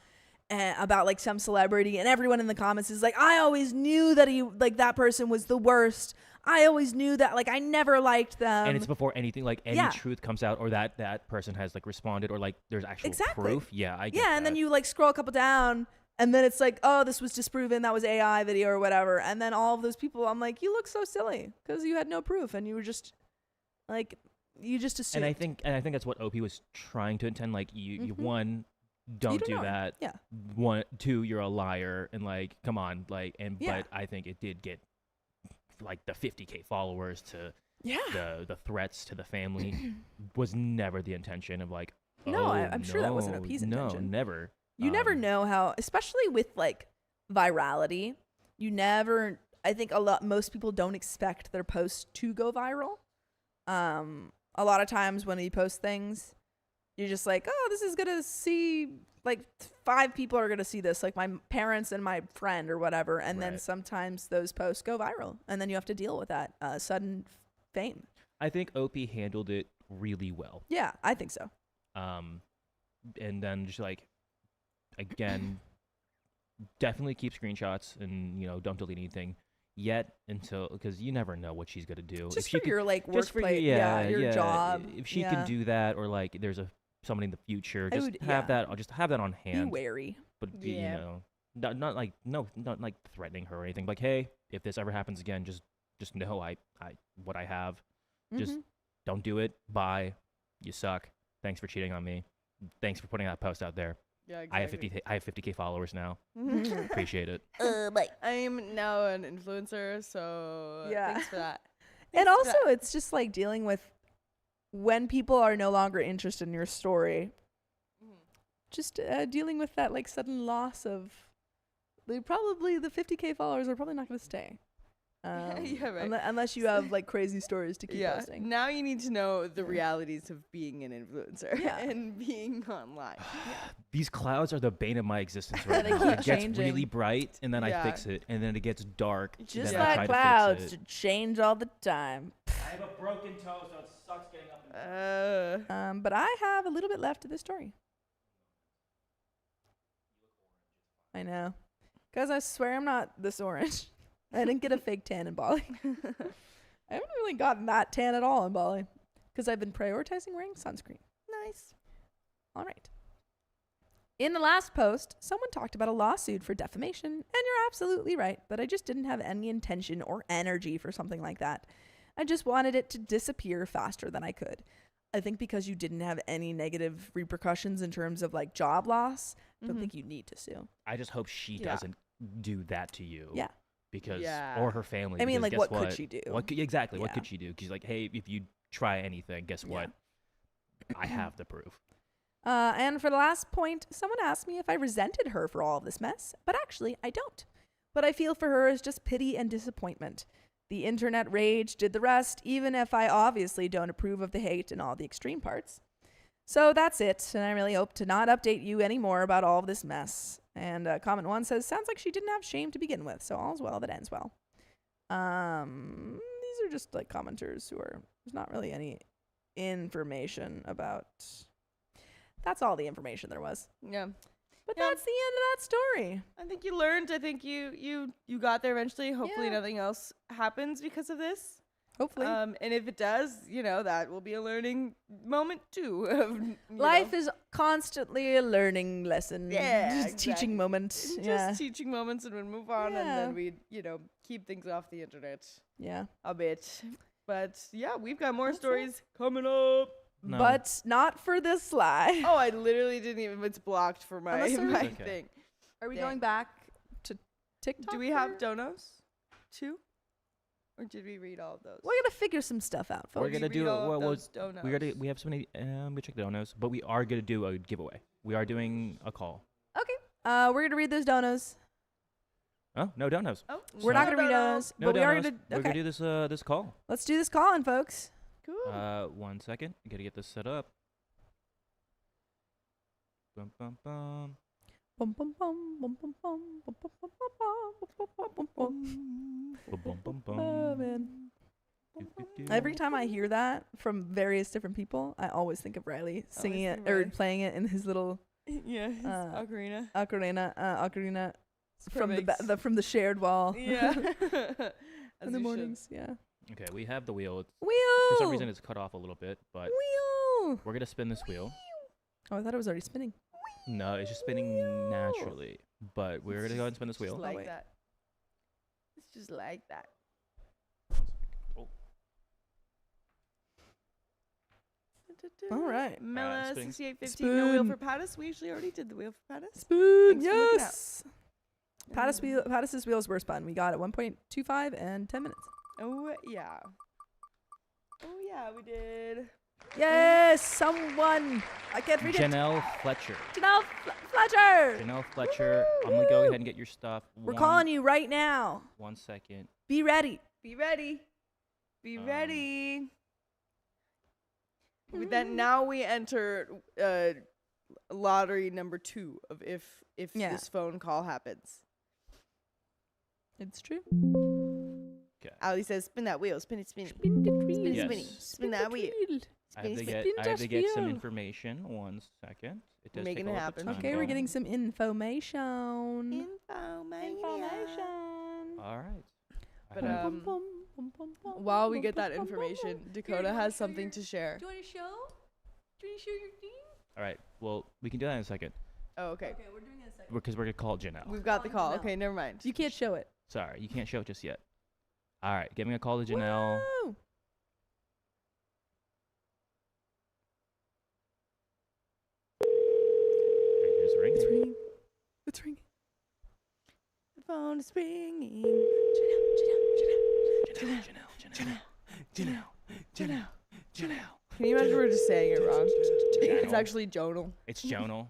about like some celebrity, and everyone in the comments is like, I always knew that that person was the worst. I always knew that, like, I never liked them. And it's before anything, like, any truth comes out, or that person has like responded, or like there's actual proof. Yeah, I get that. And then you like scroll a couple down, and then it's like, oh, this was disproven. That was AI video or whatever. And then all of those people, I'm like, you look so silly because you had no proof, and you were just like, you just assumed. And I think that's what OP was trying to intend. Like, you one, don't do that. Yeah. One, two, you're a liar, and like, come on, like, and but I think it did get like the 50K followers to the threats to the family was never the intention of like. No, I'm sure that wasn't OP's intention. No, never. You never know how, especially with like virality, I think most people don't expect their posts to go viral. A lot of times when you post things, you're just like, oh, this is going to see, like 5 people are going to see this, like my parents and my friend or whatever. And then sometimes those posts go viral, and then you have to deal with that sudden fame. I think OP handled it really well. Yeah, I think so. And then just like, again, definitely keep screenshots and, don't delete anything yet because you never know what she's going to do. Just for your like workplace, your job. If she can do that, or like there's somebody in the future, have that. I'll just have that on hand. Be wary. But not like threatening her or anything. Like, hey, if this ever happens again, just know what I have. Just don't do it. Bye. You suck. Thanks for cheating on me. Thanks for putting that post out there. Yeah, exactly. I have 50K followers now. Appreciate it. I'm now an influencer, so thanks for that. And also, it's just like dealing with when people are no longer interested in your story, just dealing with that like sudden loss of the 50K followers are probably not going to stay. Yeah, right. Unless you have like crazy stories to keep posting. Now you need to know the realities of being an influencer and being online. These clouds are the bane of my existence right they now. keep It gets changing. really bright, and then I fix it, and then it gets dark. Just and then I like try clouds to fix it. change all the time. I have a broken toe, so it sucks getting up. And But I have a little bit left of this story. I know. Guys, I swear I'm not this orange. I didn't get a fake tan in Bali. I haven't really gotten that tan at all in Bali because I've been prioritizing wearing sunscreen. Nice. All right. In the last post, someone talked about a lawsuit for defamation, and you're absolutely right, but I just didn't have any intention or energy for something like that. I just wanted it to disappear faster than I could. I think because you didn't have any negative repercussions in terms of like job loss, I don't think you need to sue. I just hope she doesn't do that to you. Yeah. Because or her family. I mean, because like, guess what could she do? Exactly. What Yeah. could she do? Because like, hey, if you try anything, guess what? I have the proof. And for the last point, someone asked me if I resented her for all of this mess, but actually I don't. What I feel for her is just pity and disappointment. The internet rage did the rest, even if I obviously don't approve of the hate and all the extreme parts. So that's it, and I really hope to not update you anymore about all of this mess. And comment 1 says, sounds like she didn't have shame to begin with, so all's well that ends well. These are just like commenters who are, there's not really any information about, that's all the information there was. Yeah. But that's the end of that story. I think you learned. I think you got there eventually. Hopefully nothing else happens because of this. Hopefully. And if it does, that will be a learning moment too. Of, Life is constantly a learning lesson. Yeah, Just teaching moment. Just teaching moments, and we move on, and then we, keep things off the internet. Yeah. A bit. But yeah, we've got more stories coming up. No. But not for this slide. Oh, I literally didn't even. It's blocked for my Unless thing. Are we Dang. going back to TikTok? Do we have donos too? Or did we read all of those? We're gonna figure some stuff out, folks. We're gonna do donos. we have so many. We check the donos, but we are gonna do a giveaway. We are doing a call. Okay. We're gonna read those donos. Oh, no donos. Oh, We're not gonna read donos, No but we are donos. gonna. We're Okay. gonna do this this call. Let's do this call in, folks. Cool. 1 second. Gotta get this set up. Bum bum bum. Bum bum bum bum bum bum bum bum bum bum bum bum bum. Bum bum bum bum. Oh man. Do, do, do. Every time I hear that from various different people, I always think of Riley singing it think or Riley. playing it in his little Yeah, his ocarina. ocarina from Perfect. from the shared wall. Yeah. in the mornings. Yeah. Okay, we have the wheel. Wheel. For some reason, it's cut off a little bit, but Wheel. we're gonna spin this wheel. Oh, I thought it was already spinning. No, it's just spinning naturally. But we're gonna go ahead and spin this wheel. Just like wait. that. It's just like that. Oh, All right. Mela spinning. 6815. No wheel Spoon. for Pattis. We usually already did the wheel for Pattis. Spoon. Thanks for looking Yes. Pattis's wheels were spun. We got it 1.25 and 10 minutes. Oh yeah. Oh yeah, we did. Yes, someone. I can't read it. Janelle Fletcher. Janelle Fletcher. Janelle Fletcher. I'm gonna go ahead and get your stuff. We're calling you right now. 1 second. Be ready. Be ready. Be ready. With Mm-hmm. that, now we enter lottery number 2 of if this phone call happens. It's true. Okay. Ali says, "Spin that wheel. Spin it. Spin it. Spin the Spin wheel. it. Yes. Spin it. Spin that wheel. I have to Spin, get. spin I have to that get some wheel. information. 1 second. It does Making take a it little bit happen. of time, Okay, we're though. getting some information. Information. All right. But Bum, bum, bum, bum, bum, while we bum, get bum, that bum, bum, bum. information, Dakota has something to share. Do you want to show? Do you want to show your thing? All right. Well, we can do that in a second Oh, okay. Okay, we're doing it in a second. because we're gonna call Janelle. We've got the call. Janelle. Okay, never mind. You can't show it. Sorry, you can't show it just yet. All right, give me a call to Janelle. Woo! Here's the ring. It's ringing. It's ringing. The phone is ringing. Janelle. Can you imagine we're just saying it wrong. It's Janel. actually Jonal. It's Jonal.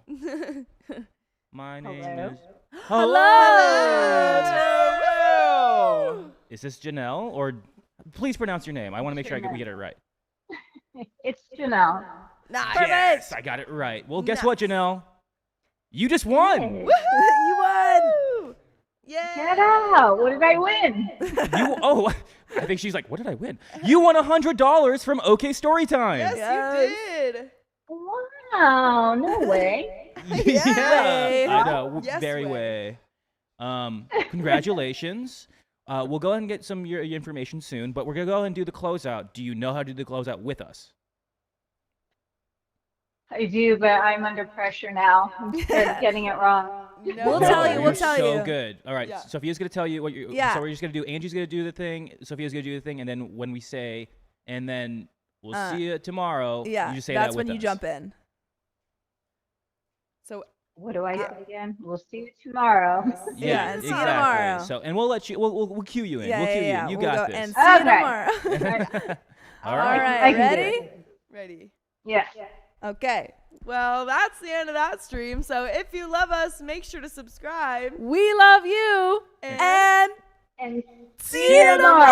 My name Hello? is. Hello. Is this Janelle? Or please pronounce your name. I want to make sure we get it right. It's Janelle. Nice. Yes, I got it right. Well, guess what, Janelle? You just won. Hey, You won. Yeah. Get out. What did I win? I think she's like, what did I win? You won $100 from OK Storytime. Yes, Yes. you did. Wow. No way. Way. I know. Yes Very way. way. Congratulations. We'll go ahead and get some of your information soon, but we're going to go ahead and do the closeout. Do you know how to do the closeout with us? I do, but I'm under pressure now. I'm scared of getting it wrong. No. We'll tell you, you're we'll tell so you. good. All right, Yeah. Sophia's going to tell you what you're. Yeah. So we're just going to do. Angie's going to do the thing. Sophia's going to do the thing, and then when we say, and then we'll see you tomorrow. Yeah, You just say that's that when with you us. jump in. So What do I do again? We'll see you tomorrow. Yeah, See you exactly. tomorrow. So, and we'll let you. We'll cue you in. Yeah, we'll cue yeah, you yeah. in. You We'll got go this. And see you Okay. tomorrow. All All right. right, I can do ready? it. ready. Yeah. Okay. Well, that's the end of that stream. So if you love us, make sure to subscribe. We love you. And And And see you tomorrow.